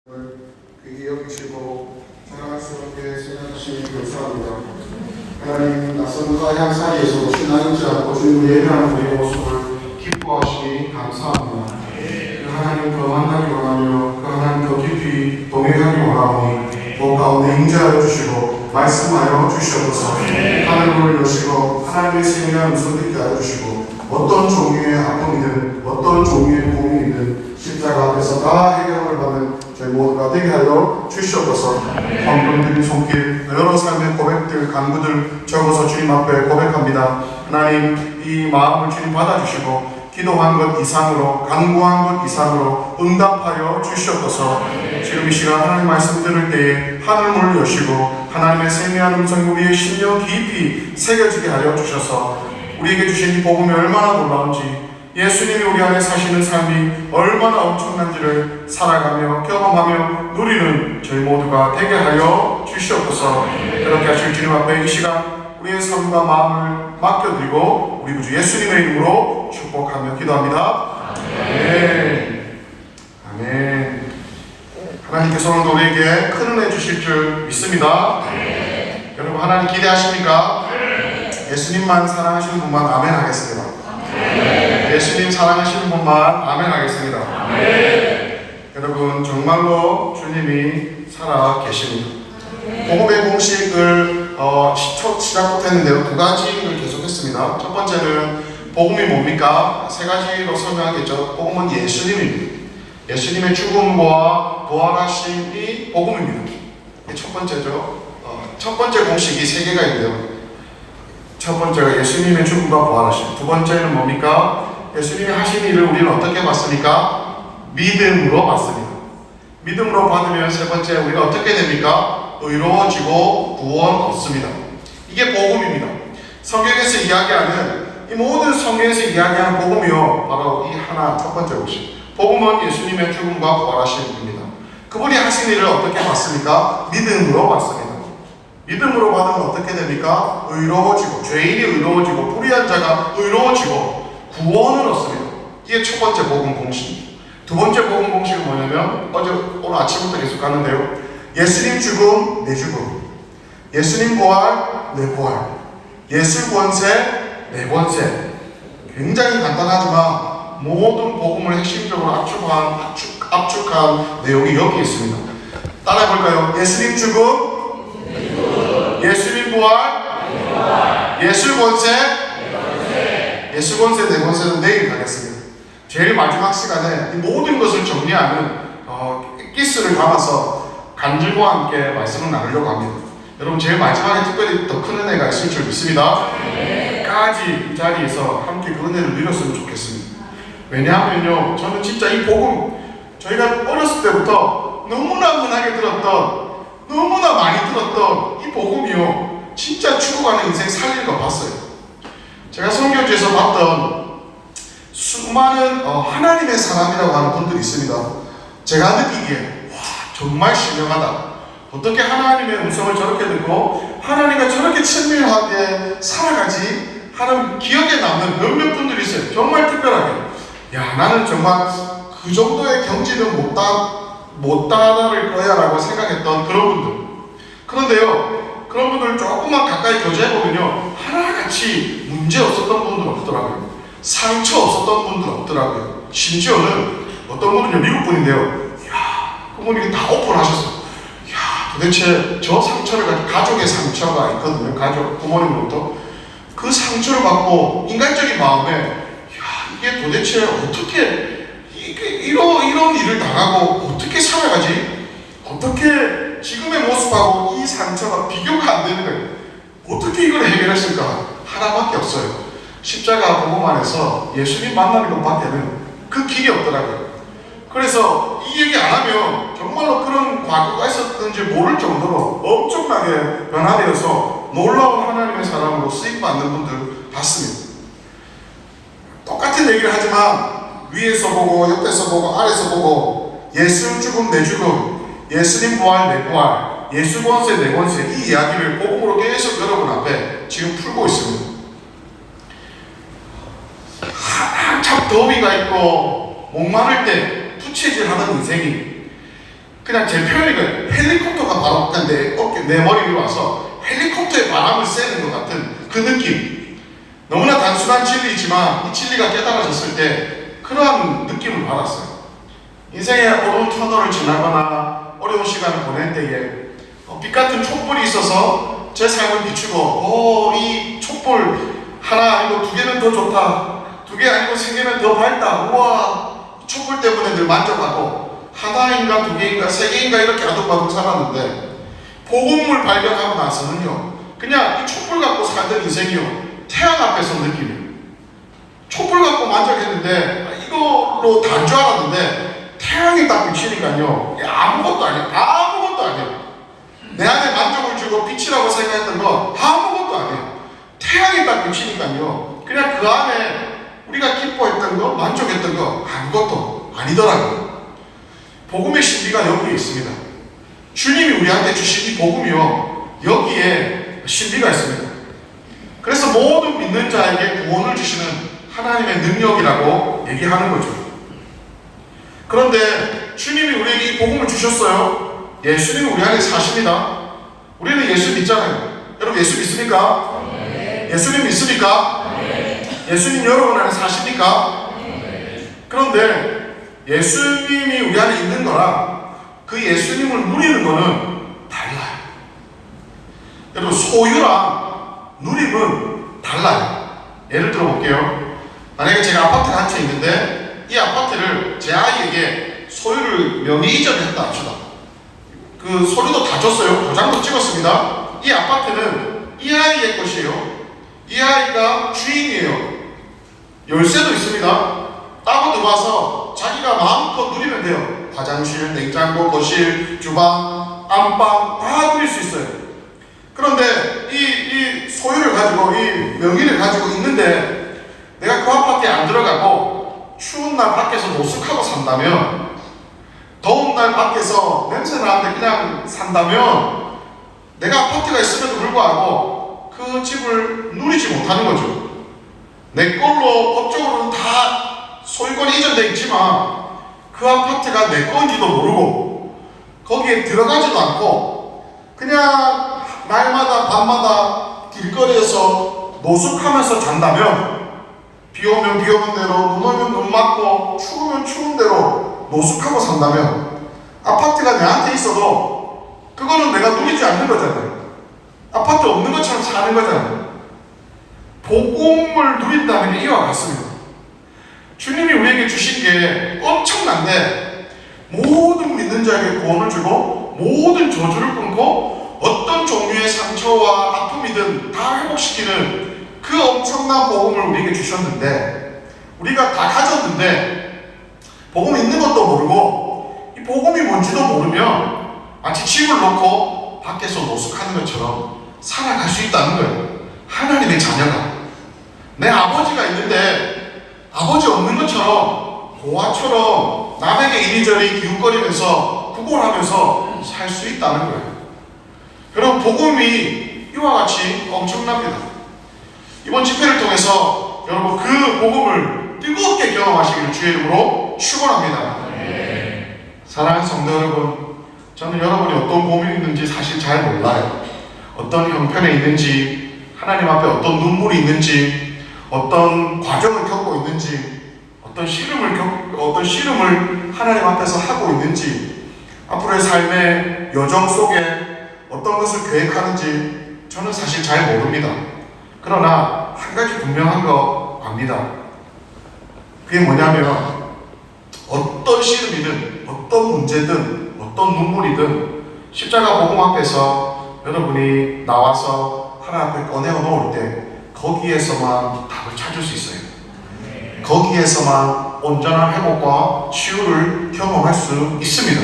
귀히 여기시고 사랑스럽게 생각하시니 감사합니다. 하나님, 낯선 가양 사이에서도 신앙인지 않고 주님을 예배하는 우리의 모습을 기뻐하시니 감사합니다. 그 하나님 더 만나기 원하며 그 하나님 더 깊이 동행하기 원하오니 그 가운데 임재하여 주시고 말씀하여 주시옵소서. 하늘문을 여시고 하나님의 생명의 음성 듣게 하여 주시고 어떤 종류의 아픔이든 어떤 종류의 고민이든 십자가 앞에서 다 해결을 받는 저희 모두가 되게 하여 주시옵소서. 황금들이 손길 여러 삶의 고백들 간구들 적어서 주님 앞에 고백합니다. 하나님, 이 마음을 주님 받아주시고 기도한 것 이상으로 간구한 것 이상으로 응답하여 주시옵소서. 지금 이 시간 하나님 말씀 들을 때에 하늘문을 여시고 하나님의 세미한 음성이 우리의 심령 깊이 새겨지게 하여 주셔서 우리에게 주신 이 복음이 얼마나 놀라운지, 예수님이 우리 안에 사시는 삶이 얼마나 엄청난지를 살아가며 경험하며 누리는 저희 모두가 되게 하여 주시옵소서. 그렇게 하실 주님 앞에 이 시간 우리의 삶과 마음을 맡겨드리고 우리 구주 예수님의 이름으로 축복하며 기도합니다. 아멘. 아멘. 하나님께서 오늘도 우리에게 큰 은혜 주실 줄 믿습니다. 여러분, 하나님 기대하십니까? 예수님만 사랑하시는 분만 아멘 하겠습니다. 예수님 사랑하시는 분만 아멘 하겠습니다. 여러분, 정말로 주님이 살아 계십니다. 복음의 공식을 시작부터 했는데요, 두 가지를 계속했습니다. 첫 번째는 복음이 뭡니까? 세 가지로 설명하겠죠. 복음은 예수님입니다. 예수님의 죽음과 부활하심이 복음입니다. 이게 첫 번째죠. 첫 번째 공식이 세 개가 있는데요, 첫 번째가 예수님의 죽음과 부활하심. 두 번째는 뭡니까? 예수님이 하신 일을 우리는 어떻게 봤습니까? 믿음으로 봤습니다. 믿음으로 받으면 세 번째 우리가 어떻게 됩니까? 의로워지고 구원 얻습니다. 이게 복음입니다. 성경에서 이야기하는 이 모든 성경에서 이야기하는 복음이요, 바로 이 하나 첫 번째 것이 복음은 예수님의 죽음과 부활하심입니다. 그분이 하신 일을 어떻게 봤습니까? 믿음으로 봤습니다. 믿음으로 받으면 어떻게 됩니까? 의로워지고, 죄인이 의로워지고 불의한 자가 의로워지고 구원을 얻습니다. 이게 첫 번째 복음 공식입니다. 두 번째 복음 공식은 뭐냐면 오늘 아침부터 계속 가는데요, 예수님 죽음 내 죽음, 예수님 부활 내 부활, 예수 권세 내 권세. 굉장히 간단하지만 모든 복음을 핵심적으로 압축한 내용이 여기 있습니다. 따라해볼까요? 예수님 죽음, 예수님 부활, 예수 권세, 예수 권세 내 권세는 내일 가겠습니다. 제일 마지막 시간에 이 모든 것을 정리하는 키스를 담아서 간증과 함께 말씀을 나누려고 합니다. 여러분, 제일 마지막에 특별히 더 큰 은혜가 있을 줄 믿습니다. 끝까지 이 자리에서 함께 그 은혜를 누렸으면 좋겠습니다. 왜냐하면요, 저는 진짜 이 복음, 저희가 어렸을 때부터 너무나 흔하게 들었던, 너무나 많이 들었던 이 복음이요, 진짜 죽어가는 인생 살릴 거 봤어요. 제가 선교지에서 봤던 수많은 하나님의 사람이라고 하는 분들이 있습니다. 제가 느끼기에 와, 정말 신령하다. 어떻게 하나님의 음성을 저렇게 듣고 하나님과 저렇게 친밀하게 살아가지 하는 기억에 남는 몇몇 분들이 있어요. 정말 특별하게. 야, 나는 정말 그 정도의 경지는 못 따를 거야 라고 생각했던 그런 분들. 그런데요, 그런 분들 조금만 가까이 교제해보면요, 하나같이 문제 없었던 분들 없더라고요. 상처 없었던 분들 없더라고요. 심지어는 어떤 분은요, 미국 분인데요, 이야, 그분이 다 오픈하셨어요. 이야, 도대체 저 상처를 가지고, 가족의 상처가 있거든요. 가족, 부모님으로부터. 그 상처를 받고 인간적인 마음에, 이야, 이게 도대체 어떻게 이런 일을 당하고 어떻게 살아가지? 어떻게 지금의 모습하고 이 상처가 비교가 안 되는 거예요. 어떻게 이걸 해결했을까? 하나밖에 없어요. 십자가 복음 안에서 예수님 만나는 것밖에는 그 길이 없더라고요. 그래서 이 얘기 안 하면 정말로 그런 과거가 있었는지 모를 정도로 엄청나게 변화되어서 놀라운 하나님의 사람으로 쓰임받는 분들 봤습니다. 똑같은 얘기를 하지만 위에서 보고 옆에서 보고 아래서 보고 예수 죽음 내 죽음, 예수님 부활 내 부활, 예수 권세 내 권세, 이 이야기를 복음으로 계속 여러분 앞에 지금 풀고 있습니다. 한참 더위가 있고 목마를 때 부채질하는 인생이 그냥 제 표현이니까 헬리콥터가 바로 그냥 내 어깨, 내 머리 위로 와서 헬리콥터의 바람을 쐬는 것 같은 그 느낌. 너무나 단순한 진리이지만 이 진리가 깨달아졌을 때 그러한 느낌을 받았어요. 인생의 어려운 터널을 지나거나 어려운 시간을 보낼 때에 빛 같은 촛불이 있어서 제 삶을 비추고 이 촛불 하나 아니고 두 개면 더 좋다, 두 개 아니고 세 개면 더 밝다, 우와, 촛불 때문에 늘 만족하고 하나인가 두 개인가 세 개인가 이렇게 아둥바둥 살았는데 복음을 발견하고 나서는요, 그냥 이 촛불 갖고 살던 인생이요, 태양 앞에 선 느낌이에요. 촛불 갖고 만족했는데 이걸로 다인 줄 알았는데 태양이 딱 비치니까요, 아무것도 아니에요. 아무것도 아니에요. 내 안에 만족을 주고 빛이라고 생각했던 거 아무것도 아니에요. 태양이 딱 비치니까요, 그냥 그 안에 우리가 기뻐했던 거, 만족했던 거 아무것도 아니더라고요. 복음의 신비가 여기에 있습니다. 주님이 우리한테 주신 이 복음이요, 여기에 신비가 있습니다. 그래서 모든 믿는 자에게 구원을 주시는 하나님의 능력이라고 얘기하는 거죠. 그런데 주님이 우리에게 이 복음을 주셨어요. 예수님이 우리 안에 사십니다. 우리는 예수 믿잖아요. 여러분 예수 믿습니까? 네. 예수님 믿습니까? 네. 예수님 여러분 안에 사십니까? 네. 그런데 예수님이 우리 안에 있는 거랑 그 예수님을 누리는 거는 달라요. 여러분 소유랑 누림은 달라요. 예를 들어 볼게요. 만약에 제가 아파트가 한 채 있는데 이 아파트를 제 아이에게 소유를 명의 이전했다 합시다. 그 서류도 다 줬어요. 도장도 찍었습니다. 이 아파트는 이 아이의 것이에요. 이 아이가 주인이에요. 열쇠도 있습니다. 따고 들어와서 자기가 마음껏 누리면 돼요. 화장실, 냉장고, 거실, 주방, 안방 다 누릴 수 있어요. 그런데 이 소유를 가지고, 이 명의를 가지고 있는데 내가 그 아파트에 안 들어가고 추운 날 밖에서 노숙하고 산다면, 더운 날 밖에서 냄새 나는데 그냥 산다면 내가 아파트가 있음에도 불구하고 그 집을 누리지 못하는 거죠. 내 걸로 법적으로는 다 소유권이 이전되어 있지만 그 아파트가 내 건지도 모르고 거기에 들어가지도 않고 그냥 날마다 밤마다 길거리에서 노숙하면서 잔다면, 비 오면 비 오는 대로, 눈 오면 눈 맞고 추우면 추운 대로 노숙하고 산다면 아파트가 내한테 있어도 그거는 내가 누리지 않는 거잖아요. 아파트 없는 것처럼 사는 거잖아요. 복음을 누린다는 게 이와 같습니다. 주님이 우리에게 주신 게 엄청난데 모든 믿는 자에게 구원을 주고 모든 저주를 끊고 어떤 종류의 상처와 아픔이든 다 회복시키는 그 엄청난 복음을 우리에게 주셨는데, 우리가 다 가졌는데 복음이 있는 것도 모르고 이 복음이 뭔지도 모르면 마치 집을 놓고 밖에서 노숙하는 것처럼 살아갈 수 있다는 거예요. 하나님의 자녀가 내 아버지가 있는데 아버지 없는 것처럼 고아처럼 남에게 이리저리 기웃거리면서 구걸하면서 살 수 있다는 거예요. 여러분 복음이 이와 같이 엄청납니다. 이번 집회를 통해서 여러분 그 복음을 뜨겁게 경험하시기를 주의 이름으로 축원합니다. 사랑하는 성도 여러분, 저는 여러분이 어떤 고민이 있는지 사실 잘 몰라요. 어떤 형편에 있는지, 하나님 앞에 어떤 눈물이 있는지, 어떤 과정을 겪고 있는지, 어떤 씨름을 하나님 앞에서 하고 있는지, 앞으로의 삶의 여정 속에 어떤 것을 계획하는지 저는 사실 잘 모릅니다. 그러나 한 가지 분명한 거 압니다. 그게 뭐냐면 어떤 씨름이든 어떤 문제든 어떤 눈물이든 십자가 복음 앞에서 여러분이 나와서 하나님 앞에 꺼내어 놓을 때 거기에서만 답을 찾을 수 있어요. 거기에서만 온전한 회복과 치유를 경험할 수 있습니다.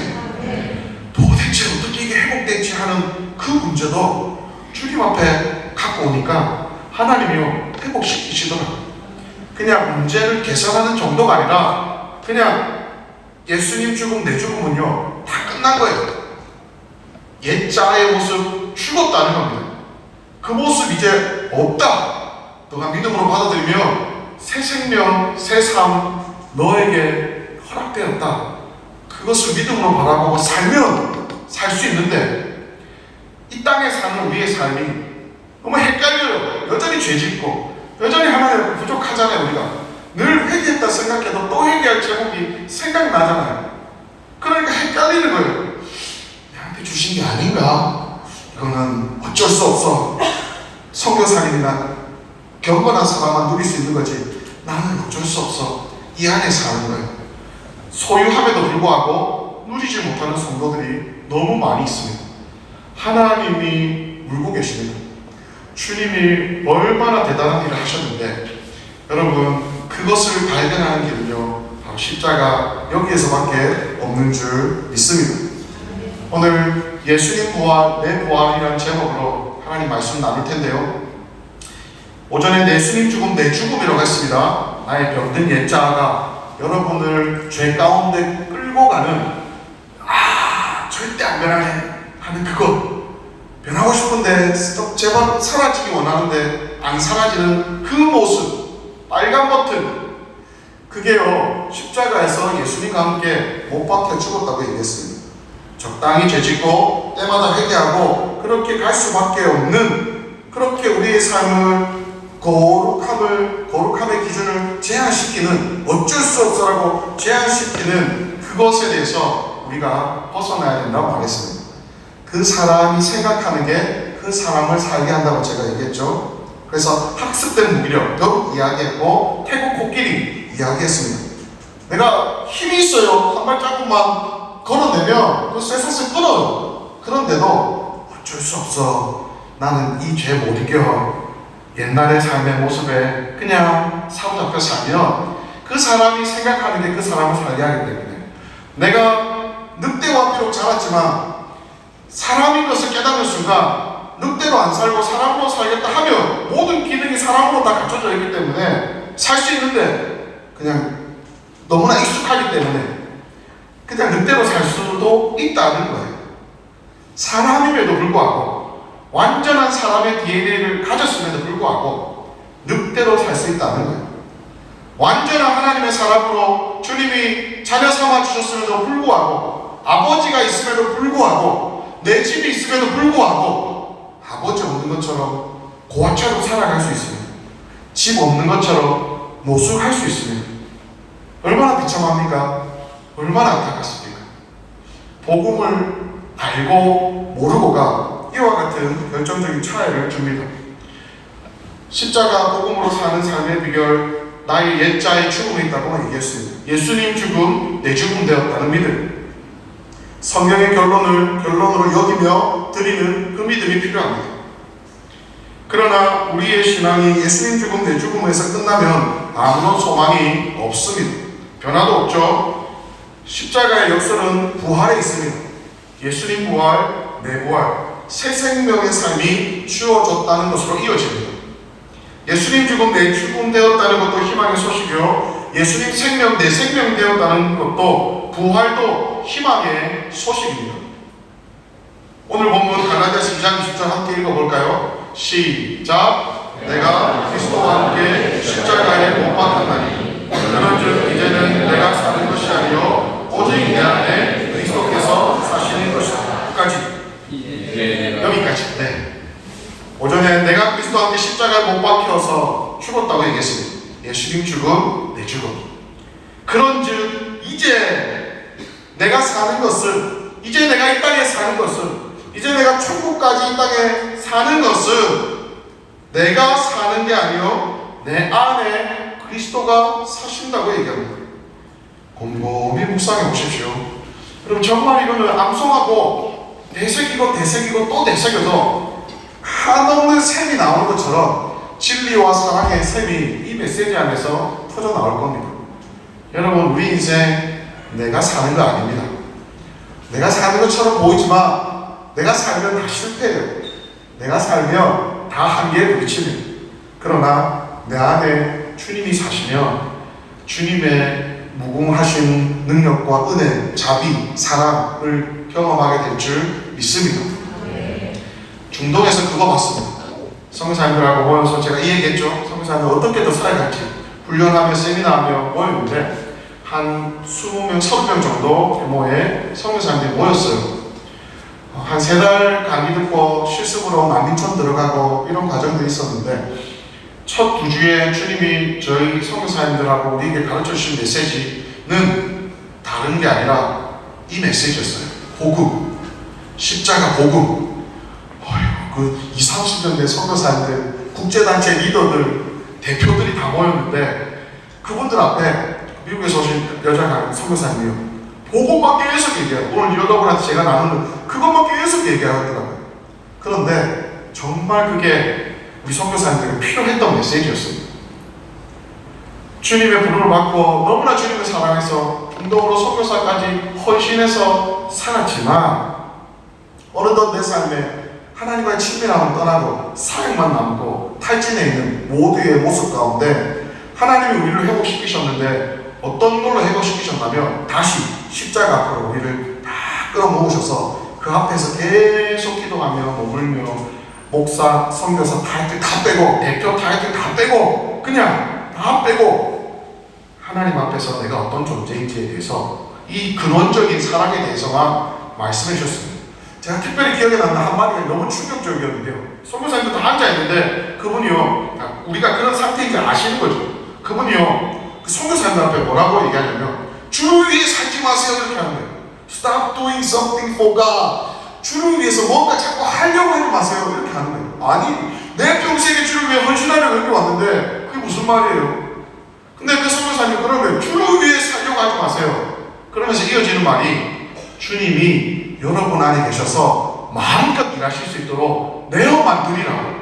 도대체 어떻게 이게 회복됐지 하는 그 문제도 주님 앞에 갖고 오니까 하나님이요 회복시키시더라고요. 그냥 문제를 개선하는 정도가 아니라 그냥 예수님 죽음 내 죽음은요 다 끝난 거예요. 옛자의 모습 죽었다는 겁니다. 그 모습 이제 없다. 너가 믿음으로 받아들이면 새 생명, 새 삶 너에게 허락되었다. 그것을 믿음으로 바라보고 살면 있는데 이 땅에 사는 우리의 삶이 너무 헷갈려요. 여전히 죄짓고 여전히 하나님 앞에 부족하잖아요. 우리가 늘 회개했다 생각해도 또 회개할 제목이 생각나잖아요. 그러니까 헷갈리는 거예요. 나한테 주신 게 아닌가? 이거는 어쩔 수 없어. 선교사님이나 경건한 사람만 누릴 수 있는 거지 나는 어쩔 수 없어. 이 안에 사는 거예요. 소유함에도 불구하고 누리지 못하는 성도들이 너무 많이 있습니다. 하나님이 물고 계십니다. 주님이 얼마나 대단한 일을 하셨는데 여러분 그것을 발견하는 길은요 바로 십자가 여기에서밖에 없는 줄 믿습니다. 오늘 예수님 부활 내 부활이라는 제목으로 하나님 말씀 나눌 텐데요, 오전에 예수님 죽음 내 죽음이라고 했습니다. 나의 병든 옛자아가 여러분을 죄 가운데 끌고 가는 절대 안 변하네 하는 그것, 변하고 싶은데 제발 사라지기 원하는데 안 사라지는 그 모습, 빨간 버튼, 그게요 십자가에서 예수님과 함께 못 박혀 죽었다고 얘기했습니다. 적당히 죄짓고 때마다 회개하고 그렇게 갈 수밖에 없는, 그렇게 우리의 삶을 거룩함의 기준을 제한시키는, 어쩔 수 없어라고 제한시키는 그것에 대해서 우리가 벗어나야 된다고 말했습니다. 그 사람이 생각하는 게 그 사람을 살게 한다고 제가 얘기했죠. 그래서 학습된 무기력 벽 이야기했고 태국 코끼리 이야기했습니다. 내가 힘이 있어요. 한 발자국만 걸어내면 그 쇠사슬 끊어요. 그런데도 어쩔 수 없어. 나는 이 죄 못 이겨. 옛날의 삶의 모습에 그냥 사로잡혀 살면 그 사람이 생각하는 게 그 사람을 살게 하기 때문에, 내가 늑대와 비록 자랐지만 사람인 것을 깨닫는 순간 늑대로 안 살고 사람으로 살겠다 하면 모든 기능이 사람으로 다 갖춰져 있기 때문에 살 수 있는데 그냥 너무나 익숙하기 때문에 그냥 늑대로 살 수도 있다는 거예요. 사람임에도 불구하고, 완전한 사람의 DNA를 가졌음에도 불구하고 늑대로 살 수 있다는 거예요. 완전한 하나님의 사람으로 주님이 자녀 삼아 주셨음에도 불구하고, 아버지가 있음에도 불구하고, 내 집이 있음에도 불구하고 아버지 없는 것처럼 고아처럼 살아갈 수 있습니다. 집 없는 것처럼 노숙할 수 있습니다. 얼마나 비참합니까? 얼마나 안타깝습니까? 복음을 알고 모르고가 이와 같은 결정적인 차이를 줍니다. 십자가 복음으로 사는 삶의 비결, 나의 옛자의 죽음이 있다고 얘기했습니다. 예수님 죽음, 내 죽음 되었다는 믿음. 성경의 결론으로 여기며 드리는 그 믿음이 필요합니다. 그러나 우리의 신앙이 예수님 죽음, 내 죽음에서 끝나면 아무런 소망이 없습니다. 변화도 없죠. 십자가의 역설은 부활에 있습니다. 예수님 부활, 내 부활, 새 생명의 삶이 주어졌다는 것으로 이어집니다. 예수님 죽음, 내 죽음 되었다는 것도 희망의 소식이요, 예수님 생명, 내 생명 되었다는 것도, 부활도 희망의 소식입니다. 오늘 본문 갈라디아서 2장 20절 함께 읽어볼까요? 시작. 내가 그리스도와 함께 십자가에 못 박혔나니 그런즉 이제는 내가 사는 것이 아니요 오직 내 안에 그리스도께서 사시는 것이다. 여기까지. 네. 오전에 내가 그리스도와 함께 십자가에 못 박혀서 죽었다고 얘기했습니다. 예수님 죽음, 내 죽음. 그런즉 이제 내가 사는 것은, 이제 내가 이 땅에 사는 것은, 이제 내가 천국까지 이 땅에 사는 것은 내가 사는 게 아니요 내 안에 그리스도가 사신다고 얘기합니다. 곰곰이 묵상해 보십시오. 여러분, 정말 이거는 암송하고 되새기고 또 되새겨도 한없는 샘이 나오는 것처럼 진리와 사랑의 샘이 이 메시지 안에서 터져나올 겁니다. 여러분, 우리 인생 내가 사는 거 아닙니다. 내가 사는 것처럼 보이지만 내가 살면 다 실패해요. 내가 살면 다 한계에 부딪힙니다. 그러나 내 안에 주님이 사시면 주님의 무궁하신 능력과 은혜, 자비, 사랑을 경험하게 될 줄 믿습니다. 중동에서 그거 봤습니다. 선교사님들하고 모여서 제가 이 얘기했죠. 선교사님들 어떻게 더 살아갈지 훈련하며 세미나하며 모였는데 한 20명, 30명 정도 규모의 선교사님들이 모였어요. 한 3달 강의 듣고 실습으로 난민촌 들어가고 이런 과정도 있었는데, 첫 2주에 주님이 저희 선교사님들하고 우리에게 가르쳐 주신 메시지는 다른 게 아니라 이 메시지였어요. 복음, 십자가 복음. 그 20, 30년 된 선교사님들, 국제단체 리더들, 대표들이 다 모였는데, 그분들 앞에 미국에서 오신 여자 선교사님이요, 복음만 계속 얘기해요. 오늘 여러분한테 제가 나누는 그것만 계속 얘기하더라고요. 그런데 정말 그게 우리 선교사님들에게 필요했던 메시지였습니다. 주님의 부름을 받고 너무나 주님을 사랑해서 중동으로 선교사까지 헌신해서 살았지만, 어느덧 내 삶에 하나님과의 친밀함을 떠나고 사역만 남고 탈진해 있는 모두의 모습 가운데 하나님이 우리를 회복시키셨는데, 어떤 걸로 회복시키셨냐면 다시 십자가 앞으로 우리를 다 끌어모으셔서 그 앞에서 계속 기도하며 머물며 목사, 선교사 타이틀 다 빼고, 대표 타이틀 다 빼고, 그냥 다 빼고 하나님 앞에서 내가 어떤 존재인지에 대해서, 이 근원적인 사랑에 대해서만 말씀해 주셨습니다. 제가 특별히 기억에 남는 한마디가 너무 충격적이었는데요. 선교사님도 다 앉아있는데 그분이요, 우리가 그런 상태인지 아시는 거죠. 그분이요, 그 선교사님들 앞에 뭐라고 얘기하냐면, 주를 위해 살지 마세요, 이렇게 하는 거예요. Stop doing something for God. 주를 위해서 뭔가 자꾸 하려고 하지 마세요, 이렇게 하는 거예요. 아니, 내 평생에 주를 위해 헌신하려고 여기 왔는데 그게 무슨 말이에요? 근데 그 선교사님 그러면 주를 위해 살려고 하지 마세요. 그러면서 이어지는 말이, 주님이 여러분 안에 계셔서 마음껏 일하실 수 있도록 내어 만들이라고.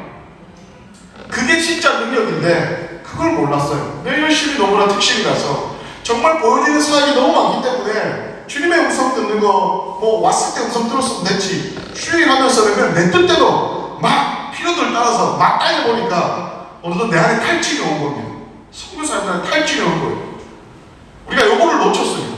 그게 진짜 능력인데 그걸 몰랐어요. 내 열심히 너무나 특실이라서 정말 보여지는 사역이 너무 많기 때문에 주님의 음성 듣는 거, 뭐 왔을 때 음성 들었으면 됐지, 슈잉하면서 그냥 내 뜻대로 막 필요들 따라서 막 달려보니까 어느덧 내 안에 탈취가 온 겁니다. 선교사님들한테 탈취가 온 거예요. 우리가 요거를 놓쳤어요.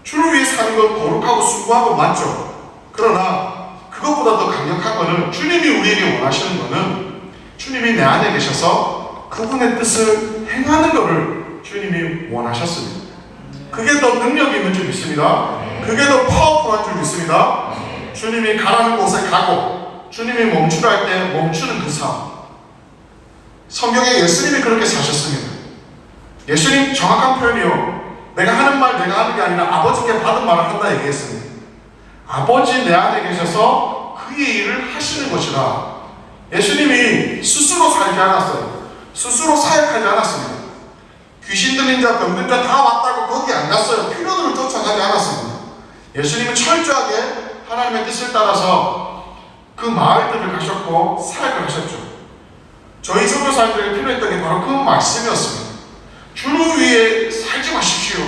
주를 위해 사는 건 거룩하고 숭고한 건 맞죠. 그러나 그것보다 더 강력한 거는, 주님이 우리에게 원하시는 거는 주님이 내 안에 계셔서 그분의 뜻을 행하는 것을 주님이 원하셨습니다. 그게 더 능력이 있는 줄 믿습니다. 그게 더 파워풀한 줄 믿습니다. 주님이 가라는 곳에 가고 주님이 멈추라 할 때 멈추는 그 삶. 성경에 예수님이 그렇게 사셨습니다. 예수님 정확한 표현이요, 내가 하는 말 내가 하는 게 아니라 아버지께 받은 말을 한다 얘기했습니다. 아버지 내 안에 계셔서 그의 일을 하시는 것이라. 예수님이 스스로 살지 않았어요. 스스로 사역하지 않았습니다. 귀신 들린 자, 병든 자 다 왔다고 거기 안 갔어요. 필요들을 쫓아가지 않았습니다. 예수님은 철저하게 하나님의 뜻을 따라서 그 마을들을 가셨고 사역을 하셨죠. 저희 선교사님들에게 필요했던 게 바로 그 말씀이었습니다. 주를 위해 살지 마십시오.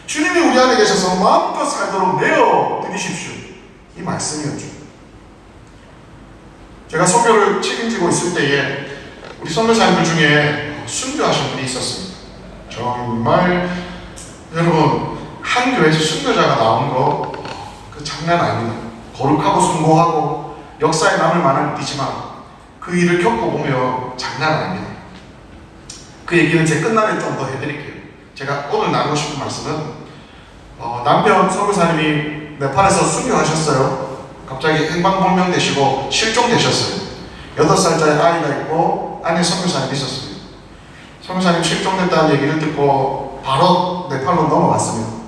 주님이 우리 안에 계셔서 마음껏 살도록 내어 드리십시오. 이 말씀이었죠. 제가 선교를 책임지고 있을 때에 우리 선교사님들 중에 순교하신 분이 있었습니다. 정말 여러분, 한 교회에서 순교자가 나온 거 그 장난 아닙니다. 거룩하고 숭고하고 역사에 남을 만한 일이지만 그 일을 겪어보면 장난 아닙니다. 그 얘기는 제 끝날에 좀 더 해드릴게요. 제가 오늘 나누고 싶은 말씀은, 남편 선교사님이 네팔에서 순교하셨어요. 갑자기 행방불명되시고 실종되셨어요. 8살짜리 아이가 있고 안에 선교사님이 있었습니다. 선교사님 실종됐다는 얘기를 듣고 바로 네팔로 넘어갔습니다.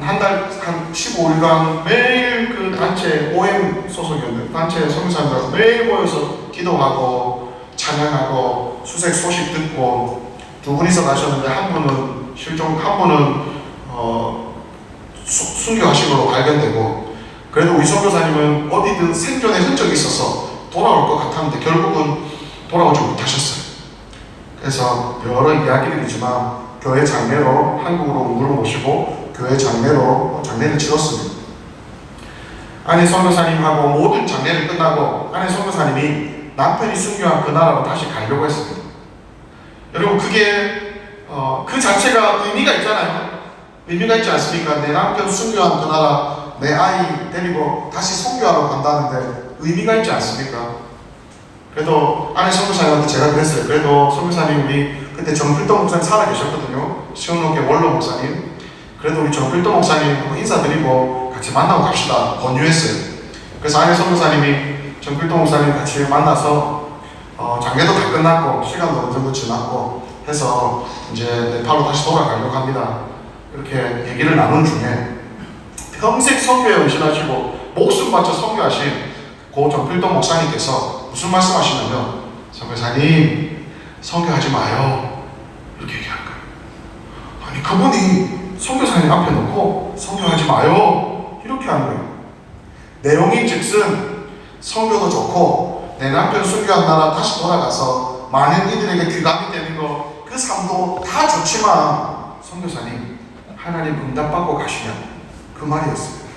한 15일간 매일 그 단체, OM 소속이었는데 단체 선교사님들 매일 모여서 기도하고 찬양하고 수색 소식 듣고, 2분이서 가셨는데 한 분은 실종, 한 분은 순교하신 걸로 발견되고, 그래도 우리 선교사님은 어디든 생존의 흔적이 있어서 돌아올 것 같았는데 결국은 돌아오지 못하셨어요. 그래서 여러 이야기를 있지만 교회 장례로 한국으로 물어모시고 교회 장례로 장례를 치렀습니다. 아내 선교사님하고 모든 장례를 끝나고 아내 선교사님이 남편이 순교한 그 나라로 다시 가려고 했습니다. 여러분, 그게 그 자체가 의미가 있잖아요. 의미가 있지 않습니까? 내 남편 순교한 그 나라, 내 아이 데리고 다시 선교하러 간다는데 의미가 있지 않습니까? 그래도 아내 선교사님한테 제가 그랬어요. 그래도 선교사님, 우리 그때 정필동 목사님 살아 계셨거든요. 시온로교 원로 목사님. 그래도 우리 정필동 목사님 한번 인사드리고 같이 만나고 갑시다 권유했어요. 그래서 안에 선교사님이 정필동 목사님 같이 만나서 장례도 다 끝났고 시간도 어느 정도 지났고 해서 이제 네팔로 다시 돌아가려고 합니다. 이렇게 얘기를 나눈 중에 평생 선교에 헌신하시고 목숨 바쳐 선교하신 고 정필동 목사님께서 무슨 말씀하시냐면, 선교사님 선교하지 마요 이렇게 얘기한 거예요. 아니 그분이 선교사님 앞에 놓고 선교하지 마요 이렇게 하는 거예요. 내용이 즉슨 선교도 좋고 내 남편 순교한 나라 다시 돌아가서 많은 이들에게 귀감이 되는 거 그 삶도 다 좋지만 선교사님 하나님 응답받고 가시냐 그 말이었어요.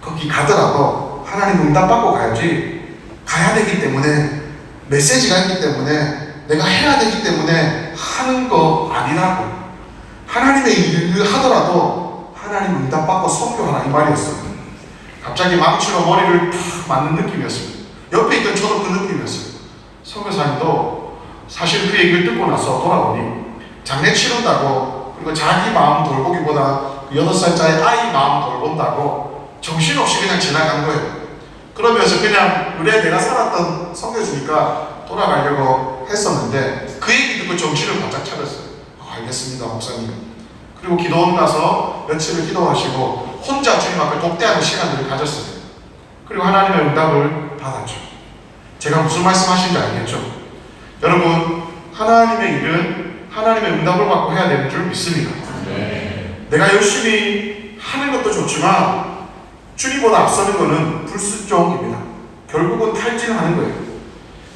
거기 가더라도 하나님 응답받고 가야지, 가야 되기 때문에 메시지가 있기 때문에 내가 해야 되기 때문에 하는 거 아니라고, 하나님의 일을 하더라도 하나님 응답받고 선교하라 이 말이었어요. 갑자기 망치로 머리를 탁 맞는 느낌이었어요. 옆에 있던 저도 그 느낌이었어요. 선교사님도 사실 그 얘기를 듣고 나서 돌아보니 장례 치른다고, 그리고 자기 마음 돌보기보다 8살짜리 아이 마음 돌본다고 정신없이 그냥 지나간 거예요. 그러면서 그냥 그래 내가 살았던 선교주니까 돌아가려고 했었는데 그 얘기 듣고 정신을 바짝 차렸어요. 알겠습니다 목사님. 그리고 기도원 가서 며칠을 기도하시고 혼자 주님 앞에 독대하는 시간들을 가졌어요. 그리고 하나님의 응답을 받았죠. 제가 무슨 말씀하신지 알겠죠? 여러분, 하나님의 일은 하나님의 응답을 받고 해야 되는 줄 믿습니다. 네. 내가 열심히 하는 것도 좋지만 주님보다 앞서는 것은 불순종입니다. 결국은 탈진하는 거예요.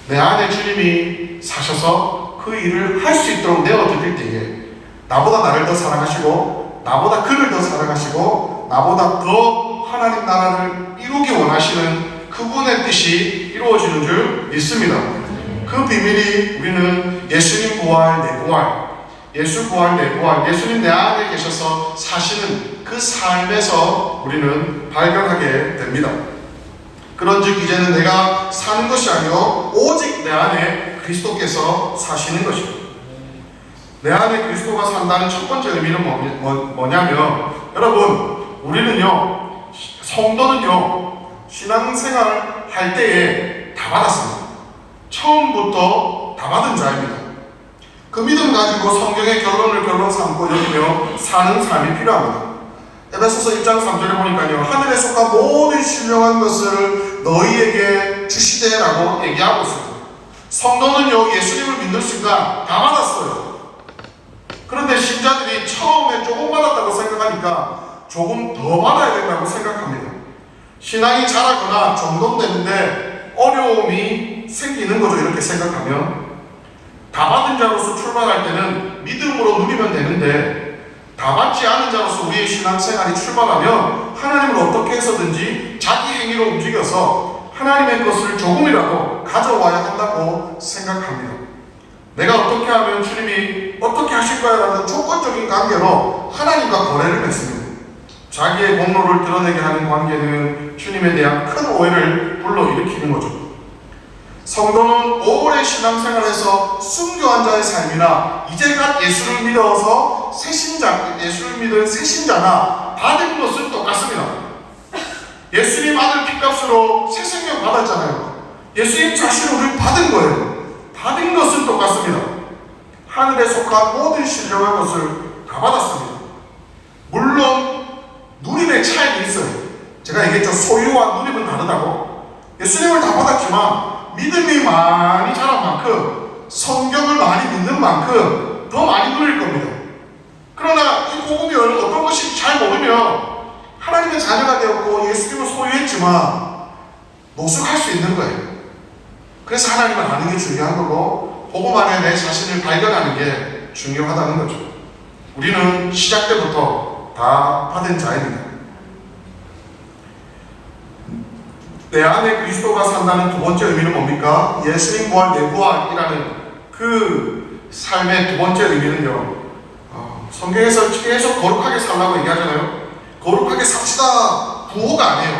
내 안에 주님이 사셔서 그 일을 할 수 있도록 내어드릴 때에 나보다 나를 더 사랑하시고 나보다 그를 더 사랑하시고 나보다 더 하나님 나라를 이루기 원하시는 그분의 뜻이 이루어지는 줄 믿습니다. 그 비밀이 우리는 예수님 부활 내 부활, 예수 부활 내 부활, 예수님 내 안에 계셔서 사시는 그 삶에서 우리는 발견하게 됩니다. 그런즉 이제는 내가 사는 것이 아니요 오직 내 안에 그리스도께서 사시는 것입니다. 내 안에 그리스도가 산다는 첫 번째 의미는 뭐냐면, 여러분 우리는요, 성도는요 신앙생활 할 때에 다 받았습니다. 처음부터 다 받은 자입니다. 그 믿음 가지고 성경의 결론을 결론 삼고 여기며 사는 삶이 필요합니다. 에베소서 1장 3절에 보니까요, 하늘에 속한 모든 신령한 것을 너희에게 주시되라고 얘기하고 있습니다. 성도는요 예수님을 믿는 순간 다 받았어요. 그런데 신자들이 처음에 조금 받았다고 생각하니까 조금 더 받아야 된다고 생각합니다. 신앙이 자라거나 정돈되는데 어려움이 생기는 거죠. 이렇게 생각하면 다 받은 자로서 출발할 때는 믿음으로 누리면 되는데, 다 받지 않은 자로서 우리의 신앙생활이 출발하면 하나님을 어떻게 해서든지 자기 행위로 움직여서 하나님의 것을 조금이라도 가져와야 한다고 생각합니다. 내가 어떻게 하면 주님이 어떻게 하실 거야라는 조건적인 관계로 하나님과 거래를 맺습니다. 자기의 공로를 드러내게 하는 관계는 주님에 대한 큰 오해를 불러일으키는 거죠. 성도는 오래 신앙생활에서 순교한 자의 삶이나 이제갓 예수를 믿어서 예수를 믿은 새신자나 받은 것은 똑같습니다. 예수님 아들 피값으로 새 생명 받았잖아요. 예수님 자신을 우리 받은 거예요. 받은 것은 똑같습니다. 하늘에 속한 모든 신령한 것을 다 받았습니다. 물론 누림의 차이는 있어요. 제가 얘기했죠. 소유와 누림은 다르다고. 예수님을 다 받았지만 믿음이 많이 자란 만큼, 성경을 많이 믿는 만큼 더 많이 누릴 겁니다. 그러나 이 복음이 어떤 것이 잘 모르면 하나님의 자녀가 되었고 예수님을 소유했지만 노숙할 수 있는 거예요. 그래서 하나님을 아는 게 중요한 거고, 복음 안에 내 자신을 발견하는 게 중요하다는 거죠. 우리는 시작 때부터 다 받은 자입니다. 내 안에 그리스도가 산다는 두 번째 의미는 뭡니까? 예수님 부활 내 부활이라는 그 삶의 두 번째 의미는요, 성경에서 계속 거룩하게 살라고 얘기하잖아요. 거룩하게 삽시다, 구호가 아니에요.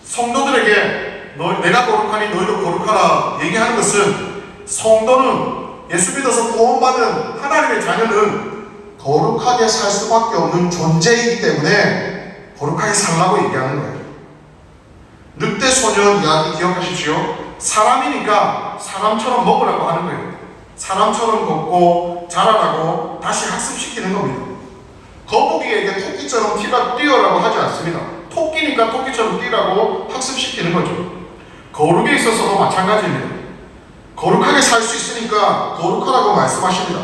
성도들에게 내가 거룩하니 너희도 거룩하라 얘기하는 것은, 성도는 예수 믿어서 구원받은 하나님의 자녀는 거룩하게 살 수밖에 없는 존재이기 때문에 거룩하게 살라고 얘기하는 거예요. 늑대 소년 이야기 기억하십시오. 사람이니까 사람처럼 먹으라고 하는 거예요. 사람처럼 걷고 자라라고 다시 학습시키는 겁니다. 거북이에게 토끼처럼 뛰어라고 하지 않습니다. 토끼니까 토끼처럼 뛰라고 학습시키는 거죠. 거룩에 있어서도 마찬가지입니다. 거룩하게 살 수 있으니까 거룩하라고 말씀하십니다.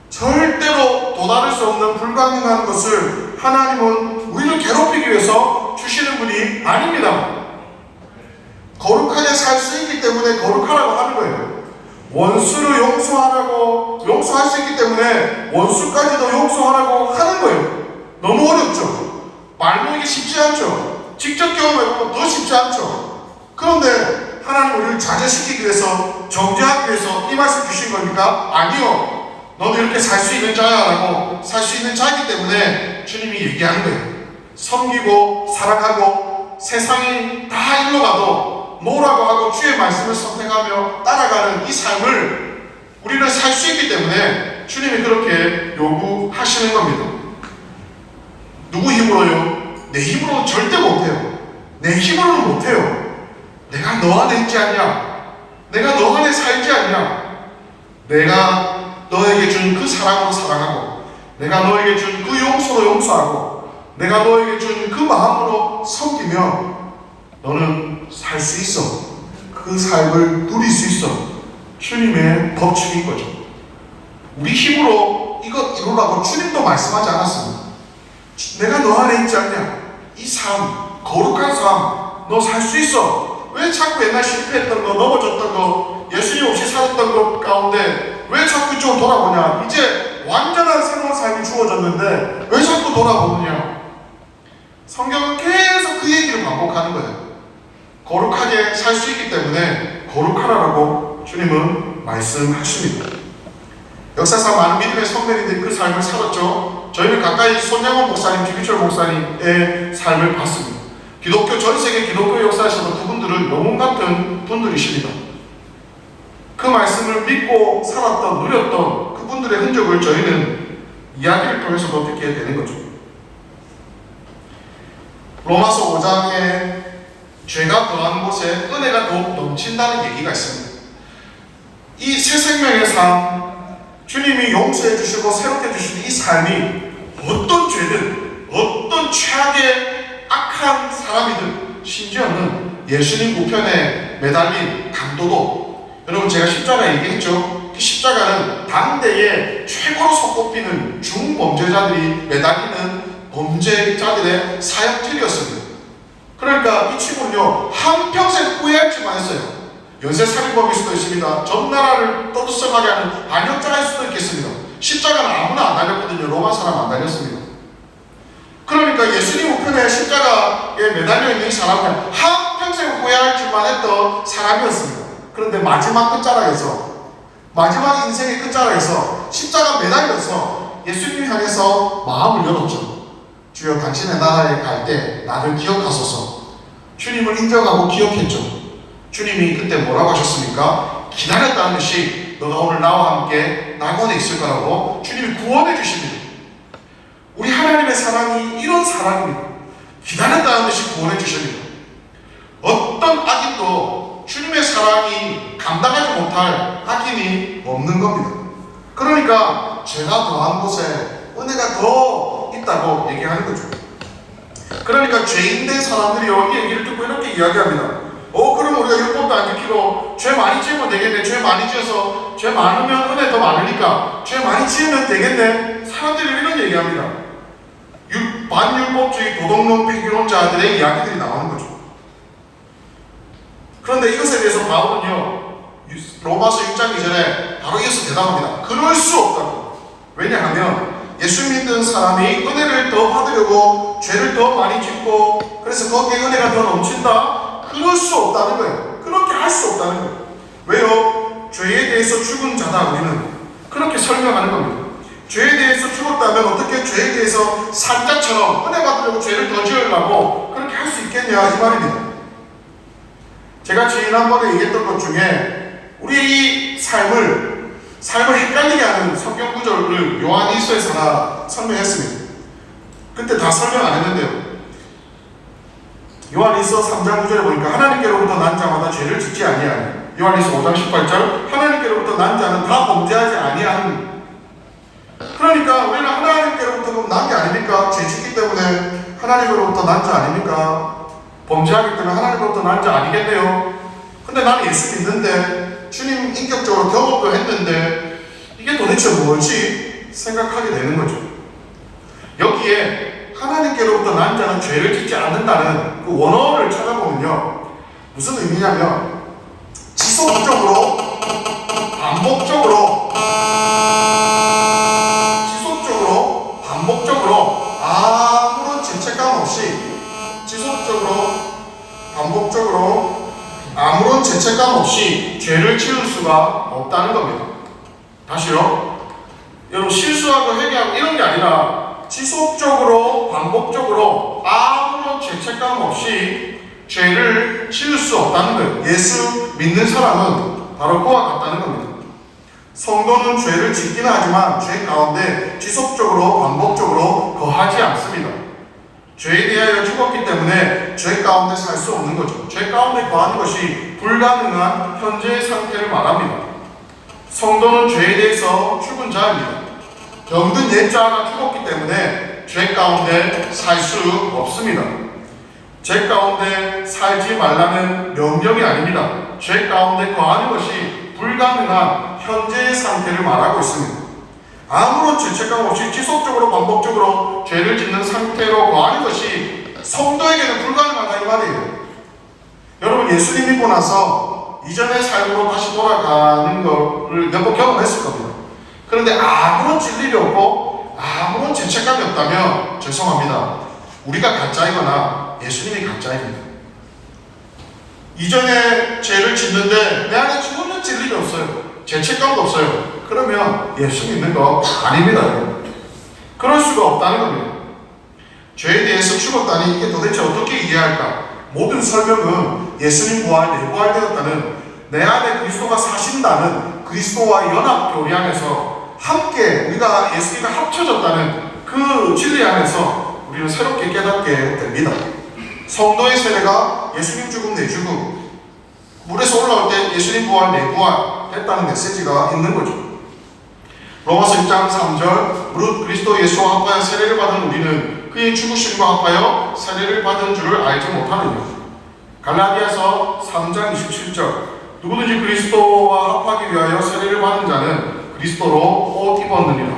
절대로 도달할 수 없는 불가능한 것을 하나님은 우리를 괴롭히기 위해서 주시는 분이 아닙니다. 거룩하게 살 수 있기 때문에 거룩하라고 하는 거예요. 원수를 용서할 수 있기 때문에 원수까지도 용서하라고 하는 거예요. 너무 어렵죠? 말로 이게 쉽지 않죠? 직접 경험해보면 더 쉽지 않죠? 그런데 하나님 우리를 자제시키기 위해서, 정죄하기 위해서 이 말씀 주신 겁니까? 아니요. 너는 이렇게 살 수 있는 자야 라고, 살 수 있는 자이기 때문에 주님이 얘기하는 거예요. 섬기고 사랑하고 세상이 다 일로 가도 뭐라고 하고 주의 말씀을 선택하며 따라가는 이 삶을 우리는 살 수 있기 때문에 주님이 그렇게 요구하시는 겁니다. 누구 힘으로요? 내 힘으로는 절대 못해요. 내 힘으로는 못해요. 내가 너 안에 있지 않냐? 내가 너 안에 살지 않냐? 내가 너에게 준 그 사랑으로 사랑하고, 내가 너에게 준 그 용서로 용서하고, 내가 너에게 준 그 마음으로 섬기며 너는 살 수 있어. 그 삶을 누릴 수 있어. 주님의 법칙인 거죠. 우리 힘으로 이것 이루라고 주님도 말씀하지 않았습니다. 내가 너 안에 있지 않냐? 이 삶, 거룩한 삶, 너 살 수 있어. 왜 자꾸 옛날 실패했던 거, 넘어졌던 거, 예수님 없이 살았던 것 가운데 왜 자꾸 이쪽으로 돌아보냐? 이제 완전한 새로운 삶이 주어졌는데 왜 자꾸 돌아보느냐? 성경은 계속 그 얘기를 반복하는 거예요. 거룩하게 살 수 있기 때문에 거룩하라고 주님은 말씀하십니다. 역사상 많은 믿음의 선배님들이 그 삶을 살았죠. 저희는 가까이 손양원 목사님, 김희철 목사님의 삶을 봤습니다. 기독교, 전 세계 기독교 역사에서도 그분들은 영웅 같은 분들이십니다. 그 말씀을 믿고 살았던, 누렸던 그분들의 흔적을 저희는 이야기를 통해서도 듣게 되는 거죠. 로마서 5장에 죄가 더한 곳에 은혜가 더욱 넘친다는 얘기가 있습니다. 이 새 생명의 삶, 주님이 용서해 주시고 새롭게 주신 이 삶이 어떤 죄든, 어떤 최악의 악한 사람이든, 심지어는 예수님 우편에 매달린 강도도, 여러분 제가 십자가 얘기했죠. 그 십자가는 당대에 최고로 손꼽히는 중범죄자들이 매달리는 범죄자들의 사형틀이었습니다. 그러니까 이 친구는요, 한평생 후회할지만 했어요. 연쇄살인범일 수도 있습니다. 전 나라를 떠들썩하게 하는 반역자일 수도 있겠습니다. 십자가는 아무나 안 달렸거든요. 로마 사람 안 달렸습니다. 그러니까 예수님 우편에 십자가에 매달려 있는 이 사람은 한평생 후회할지만 했던 사람이었습니다. 그런데 마지막 끝자락에서, 마지막 인생의 끝자락에서 십자가 매달려서 예수님 향해서 마음을 열었죠. 주여, 당신의 나라에 갈 때 나를 기억하소서. 주님을 인정하고 기억했죠. 주님이 그때 뭐라고 하셨습니까? 기다렸다는 듯이 너가 오늘 나와 함께 낙원에 있을 거라고 주님이 구원해 주십니다. 우리 하나님의 사랑이 이런 사랑입니다. 기다렸다는 듯이 구원해 주십니다. 어떤 악인도 주님의 사랑이 감당하지 못할 악인이 없는 겁니다. 그러니까 죄가 더한 곳에 은혜가 더 있다고 얘기하는 거죠. 그러니까 죄인된 사람들이요, 이 얘기를 듣고 이렇게 이야기합니다. 그럼 우리가 율법도 안 지키고 죄 많이 지으면 되겠네. 죄 많이 지어서 죄 많으면 은혜 더 많으니까 죄 많이 지으면 되겠네. 사람들이 이런 얘기합니다. 반율법주의 도덕론 폐기론자들의 이야기들이 나오는 거죠. 그런데 이것에 대해서 바울은요, 로마서 6장 2절에 바로 이어서 대답합니다. 그럴 수 없다고. 왜냐하면 예수 믿는 사람이 은혜를 더 받으려고 죄를 더 많이 짓고 그래서 거기에 은혜가 더 넘친다? 그럴 수 없다는 거예요. 그렇게 할 수 없다는 거예요. 왜요? 죄에 대해서 죽은 자다. 우리는 그렇게 설명하는 겁니다. 죄에 대해서 죽었다면 어떻게 죄에 대해서 산 자처럼 은혜 받으려고 죄를 더 지으려고 그렇게 할 수 있겠냐, 이 말입니다. 제가 지난번에 얘기했던 것 중에 우리 이 삶을 헷갈리게 하는 성경 구절을 요한 1서에서 하나 설명했습니다. 그때 다 설명 안 했는데요. 요한일서 3장 9절에 보니까 하나님께로부터 난 자마다 죄를 짓지 아니하니, 요한일서 5장 18절 하나님께로부터 난 자는 다 범죄하지 아니하니. 그러니까 우리는 하나님께로부터 난 게 아닙니까? 죄 짓기 때문에 하나님으로부터 난 자 아닙니까? 범죄하기 때문에 하나님으로부터 난 자 아니겠네요. 근데 나는 예수 믿는데, 주님 인격적으로 경험도 했는데 이게 도대체 뭐지? 생각하게 되는 거죠. 여기에 하나님께로부터 난 자는 죄를 짓지 않는다는 그 원어를 찾아보면요, 무슨 의미냐면 지속적으로 반복적으로 아무런 죄책감 없이, 지속적으로 반복적으로 아무런 죄책감 없이 죄를 지을 수가 없다는 겁니다. 다시요. 여러분, 실수하고 회개하고 이런 게 아니라 지속적으로 반복적으로 아무런 죄책감 없이 죄를 지을 수 없다는 거예요. 예수 믿는 사람은 바로 그와 같다는 겁니다. 성도는 죄를 짓기는 하지만 죄 가운데 지속적으로 반복적으로 거하지 않습니다. 죄에 대하여 죽었기 때문에 죄 가운데 살 수 없는 거죠. 죄 가운데 거하는 것이 불가능한 현재의 상태를 말합니다. 성도는 죄에 대해서 죽은 자입니다. 병든 옛 자가 죽었기 때문에 죄 가운데 살 수 없습니다. 죄 가운데 살지 말라는 명령이 아닙니다. 죄 가운데 거하는 것이 불가능한 현재의 상태를 말하고 있습니다. 아무런 죄책감 없이 지속적으로 반복적으로 죄를 짓는 상태로 거하는 것이 성도에게는 불가능하다 이 말이에요. 여러분, 예수님 믿고 나서 이전의 삶으로 다시 돌아가는 것을 몇 번 경험했을 겁니다. 그런데 아무런 진리가 없고 아무런 죄책감이 없다면 죄송합니다. 우리가 가짜이거나 예수님이 가짜입니다. 이전에 죄를 짓는데 내 안에 전혀 진리가 없어요. 죄책감도 없어요. 그러면 예수 믿는 거 아닙니다. 그럴 수가 없다는 겁니다. 죄에 대해서 죽었다니 이게 도대체 어떻게 이해할까? 모든 설명은 예수님 부활, 내 부활 되었다는, 내 안에 그리스도가 사신다는 그리스도와 연합 교리안에서 함께 우리가 예수님과 합쳐졌다는 그 진리 안에서 우리는 새롭게 깨닫게 됩니다. 성도의 세례가 예수님 죽음 내 죽음, 물에서 올라올 때 예수님 부활 내 부활 했다는 메시지가 있는 거죠. 로마서 1장 3절 무릇 그리스도 예수와 합하여 세례를 받은 우리는 그의 죽으심과 합하여 세례를 받은 줄을 알지 못하느냐. 갈라디아서 3장 27절 누구든지 그리스도와 합하기 위하여 세례를 받은 자는 그리스도로 옷 입었느니라.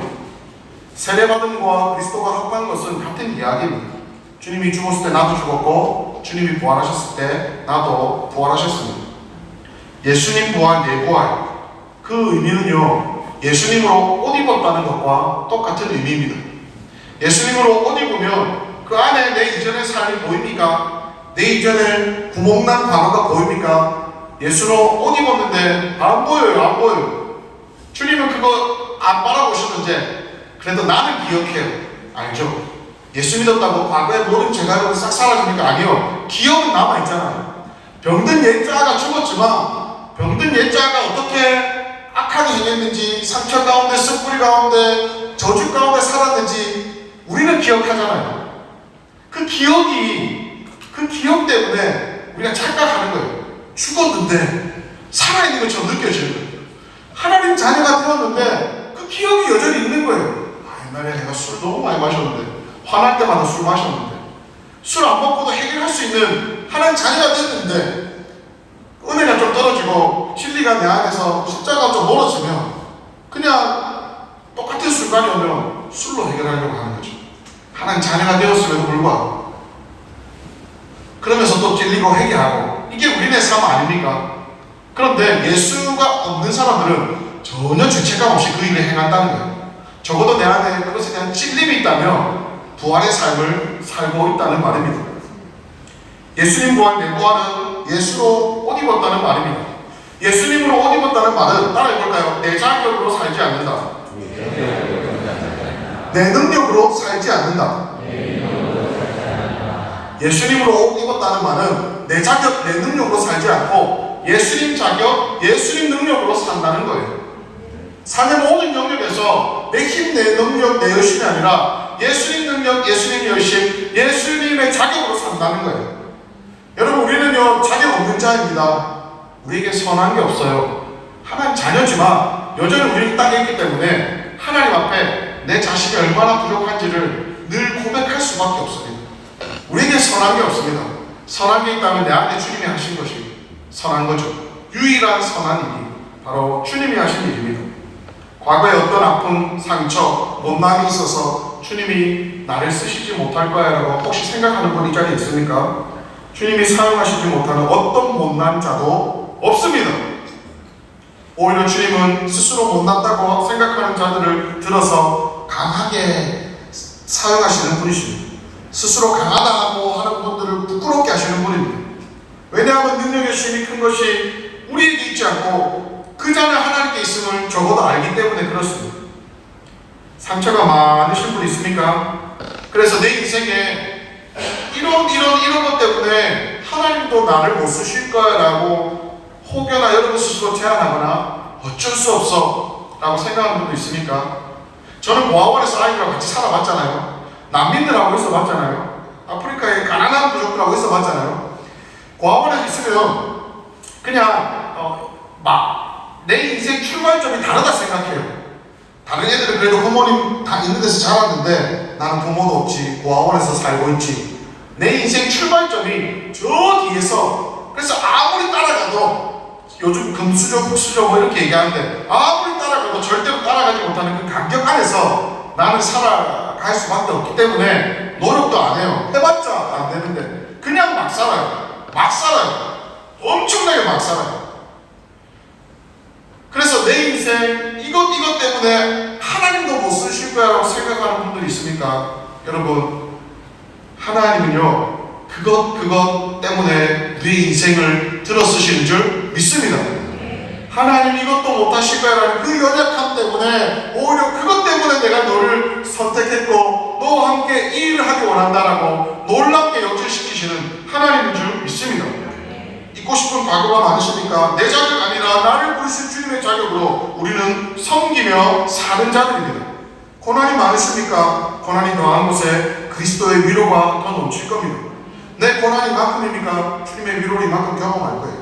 세례 받은 것과 그리스도가 합한 것은 같은 이야기입니다. 주님이 죽었을 때 나도 죽었고 주님이 부활하셨을 때 나도 부활하셨습니다. 예수님 부활, 내 부활, 그 의미는요, 예수님으로 옷 입었다는 것과 똑같은 의미입니다. 예수님으로 옷 입으면 그 안에 내 이전의 삶이 보입니까? 내 이전에 구멍난 과거가 보입니까? 예수로 옷 입었는데 안 보여요, 안 보여요. 주님은 그거 안 바라보시는데 그래도 나는 기억해요. 알죠? 예수 믿었다고 과거에 모든 죄가 싹 사라집니까? 아니요. 기억은 남아있잖아요. 병든 옛자가 죽었지만 병든 옛자가 어떻게 악하게 행했는지, 상처 가운데, 습뿌리 가운데, 저주 가운데 살았는지 우리는 기억하잖아요. 그 기억 때문에 우리가 착각하는 거예요. 죽었는데 살아있는 것처럼 느껴지는 거예요. 하나님 자녀가 되었는데 그 기억이 여전히 있는 거예요. 옛날에 내가 술 너무 많이 마셨는데, 화날 때마다 술 마셨는데, 술 안 먹고도 해결할 수 있는 하나님 자녀가 됐는데 은혜가 좀 떨어지고 진리가 내 안에서 십자가가 좀 멀어지면 그냥 똑같은 순간이 오면 술로 해결하려고 하는 거죠. 하나님 자녀가 되었음에도 불구하고. 그러면서 또 찔리고 회개하고, 이게 우리네 삶 아닙니까? 그런데 예수가 없는 사람들은 전혀 죄책감 없이 그 일을 행한다는 거예요. 적어도 내 안에 그것에 대한 찔림이 있다면 부활의 삶을 살고 있다는 말입니다. 예수님 부활, 내 부활은 예수로 옷 입었다는 말입니다. 예수님으로 옷 입었다는 말은 따라해볼까요? 내 자격으로 살지 않는다. 내 능력으로 살지 않는다. 예수님으로 옷 입었다는 말은 내 자격, 내 능력으로 살지 않고 예수님 자격, 예수님 능력으로 산다는 거예요. 삶의 모든 영역에서 내 힘, 내 능력, 내 열심이 아니라 예수님 능력, 예수님 열심, 예수님의 자격으로 산다는 거예요. 자입니다. 우리에게 선한 게 없어요. 하나님 자녀지만 여전히 우리는 이 땅에 있기 때문에 하나님 앞에 내 자신이 얼마나 부족한지를 늘 고백할 수밖에 없습니다. 우리에게 선한 게 없습니다. 선한 게 있다면 내 안에 주님이 하신 것이 선한 거죠. 유일한 선한 일이 바로 주님이 하신 일입니다. 과거에 어떤 아픔, 상처, 못남이 있어서 주님이 나를 쓰시지 못할 거야 라고 혹시 생각하는 분 이 자리에 있습니까? 주님이 사용하시지 못하는 어떤 못난 자도 없습니다. 오히려 주님은 스스로 못났다고 생각하는 자들을 들어서 강하게 사용하시는 분이십니다. 스스로 강하다고 하는 분들을 부끄럽게 하시는 분입니다. 왜냐하면 능력의 힘이 큰 것이 우리에게 있지 않고 그 자는 하나님께 있음을 적어도 알기 때문에 그렇습니다. 상처가 많으신 분 있습니까? 그래서 내 인생에 이런 것 때문에 하나님도 나를 못 쓰실 거야 라고 혹여나 여러분 스스로 제안하거나 어쩔 수 없어 라고 생각하는 분도 있습니까? 저는 고아원에서 아이들하고 같이 살아봤잖아요. 난민들하고 있어봤잖아요. 아프리카의 가난한 부족들하고 있어봤잖아요. 고아원에서 있으면 그냥 내 인생 출발점이 다르다 생각해요. 다른 애들은 그래도 부모님 다 있는 데서 자랐는데 나는 부모도 없지, 고아원에서 살고 있지. 내 인생 출발점이 저 뒤에서, 그래서 아무리 따라가도 요즘 금수저, 흑수저 뭐 이렇게 얘기하는데 아무리 따라가도 절대로 따라가지 못하는 그 간격 안에서 나는 살아갈 수밖에 없기 때문에 노력도 안 해요. 해봤자 안 되는데 그냥 막 살아요. 막 살아요. 엄청나게 막 살아요. 그래서 내 인생 이것 때문에 하나님도 못 쓰실 거야 라고 생각하는 분들이 있습니까? 여러분, 하나님은요 그것 때문에 우리의 인생을 들어 쓰시는 줄 믿습니다. 하나님 이것도 못하실 거야 라는 그 연약함 때문에 오히려 그것 때문에 내가 너를 선택했고 너와 함께 이 일을 하기 원한다라고 놀랍게 역전시키시는 하나님인 줄 믿습니다. 잊고 싶은 과거가 많으십니까? 내 자격 아니라 나를 부르신 주님의 자격으로 우리는 섬기며 사는 자들입니다. 고난이 많으십니까? 고난이 더한 곳에 그리스도의 위로가 더 넘칠 겁니다. 내 고난이 이만큼입니까? 주님의 위로를 이만큼 경험할 거예요.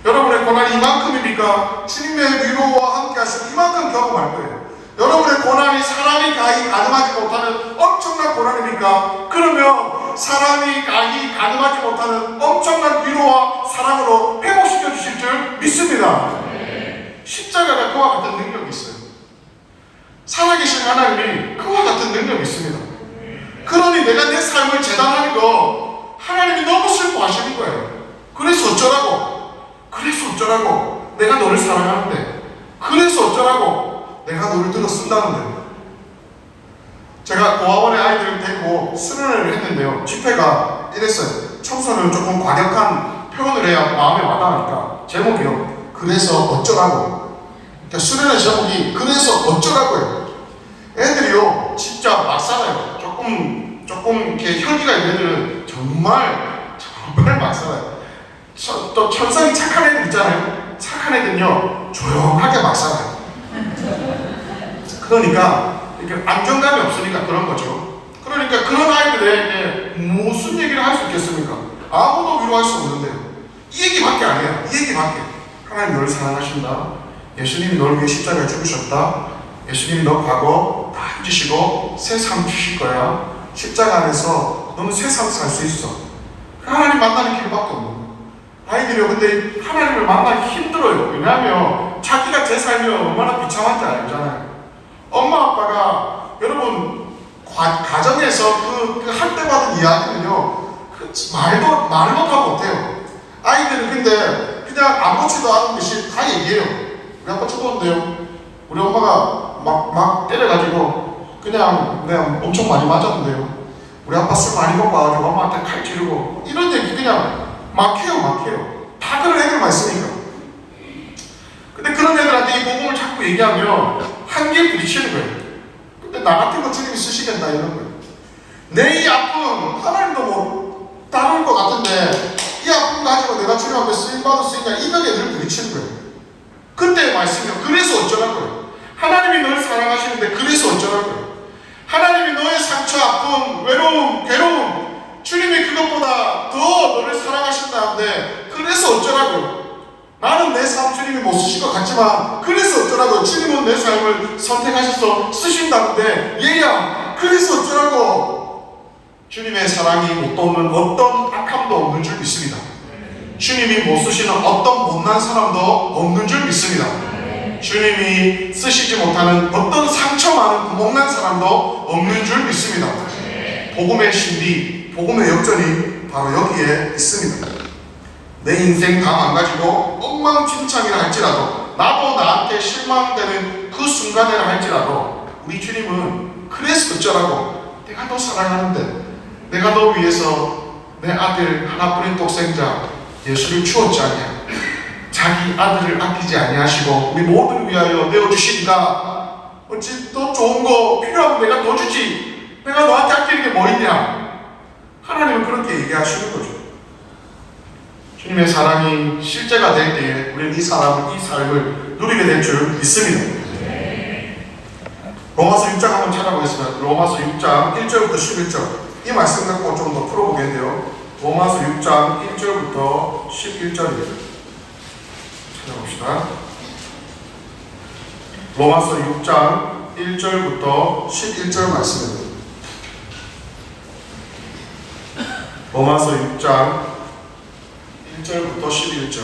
여러분의 고난이 이만큼입니까? 주님의 위로와 함께 하시고 이만큼 경험할 거예요. 여러분의 고난이 사람이 가늠하지 못하는 엄청난 고난입니까? 그러면 사람이 가늠하지 못하는 엄청난 위로와 사랑으로 회복시켜 주실 줄 믿습니다. 십자가가 그와 같은 능력이 있어요. 살아계신 하나님이 그와 같은 능력이 있습니다. 그러니 내가 내 삶을 재단하는 거 하나님이 너무 슬퍼하시는 거예요. 그래서 어쩌라고 내가 너를 사랑하는데, 그래서 어쩌라고 내가 너를 들어 쓴다는데. 제가 고아원의 아이들을 데리고 수련회를 했는데요, 집회가 이랬어요. 청소는 조금 과격한 표현을 해야 마음에 와닿으니까 제목이요, 그래서 어쩌라고. 그러니까 수련회 제목이 그래서 어쩌라고요. 애들이요 진짜 막 살아요. 조금 이렇게 혈기가 있는 애들은 정말 막 살아요. 또 천성이 착한 애들 있잖아요. 착한 애들은요 조용하게 막 살아요. 그러니까 이렇게 안정감이 없으니까 그런 거죠. 그러니까 그런 아이들에게 무슨 얘기를 할 수 있겠습니까? 아무도 위로할 수 없는데요. 이 얘기밖에 안 해요. 이 얘기밖에. 하나님 너를 사랑하신다. 예수님이 너를 위해 십자가에 죽으셨다. 예수님이 너 과거 다 잊으시고 새 삶 주실 거야. 십자가 안에서 너는 새 삶 살 수 있어. 하나님 만나는 길밖에 없는 거예요. 아이들이요, 근데 하나님을 만나기 힘들어요. 왜냐하면 자기가 제 삶이 얼마나 비참한지 알잖아요. 엄마 아빠가 여러분 가정에서 그 할 때 받은 이야기는요, 말을 못하고 못해요. 아이들은 근데 그냥 아무렇지도 않은 듯이 다 얘기해요. 우리 아빠 죽었는데요, 우리 엄마가 막 때려가지고 그냥 엄청 많이 맞았는데요, 우리 아빠 술 많이 먹고 와가지고 엄마한테 칼 찌르고, 이런 얘기 그냥 막 해요. 다 그런 애들만 있으니까. 근데 그런 애들한테 이 복음을 자꾸 얘기하면 한계에 부딪히는 거예요. 근데 나 같은 거 주님이 쓰시겠나 이런 거예요. 내 이 아픔 하나님도 뭐 다룰 것 같은데 이 아픔 가지고 내가 주님 앞에 쓰임받을 수 있냐, 이런 애들을 부딪히는 거예요. 그때 말씀이요, 그래서 어쩌라고요. 하나님이 너를 사랑하시는데 그래서 어쩌라고요. 하나님이 너의 상처, 아픔, 외로움, 괴로움, 주님이 그것보다 더 너를 사랑하신다는데 사는데 그래서 어쩌라고요? 나는 내 삶 주님이 못 쓰실 것 같지만 그래서 어쩌라고요? 주님은 내 삶을 선택하셔서 쓰신다는데 얘야 그래서 어쩌라고? 주님의 사랑이 못 돕는 어떤 악함도 없는 줄 믿습니다. 주님이 못 쓰시는 어떤 못난 사람도 없는 줄 믿습니다. 주님이 쓰시지 못하는 어떤 상처 많은 구멍난 사람도 없는 줄 믿습니다. 복음의 진리, 복음의 역전이 바로 여기에 있습니다. 내 인생 다 망가지고 엉망진창이라 할지라도 나도 나한테 실망되는 그 순간이라 할지라도 우리 주님은 그래서 어쩌라고? 내가 너 사랑하는데 내가 너 위해서 내 아들 하나뿐인 독생자 예수를 주었지 않냐? 자기 아들을 아끼지 아니하시고 우리 모두를 위하여 내어주시니까 어찌 더 좋은 거 필요하면 내가 더 주지. 내가 너한테 아끼는 게 뭐 있냐? 하나님은 그렇게 얘기하시는 거죠. 주님의 사랑이 실제가 될 때에 우리는 이 삶을 누리게 될 줄 믿습니다. 로마서 6장 한번 찾아보겠습니다. 로마서 6장 1절부터 11절 이 말씀 갖고 좀 더 풀어보겠는데요. 로마서 6장 1절부터 11절입니다. 찾아봅시다. 로마서 6장 1절부터 11절 말씀입니다. 로마서 6장 1절부터 11절.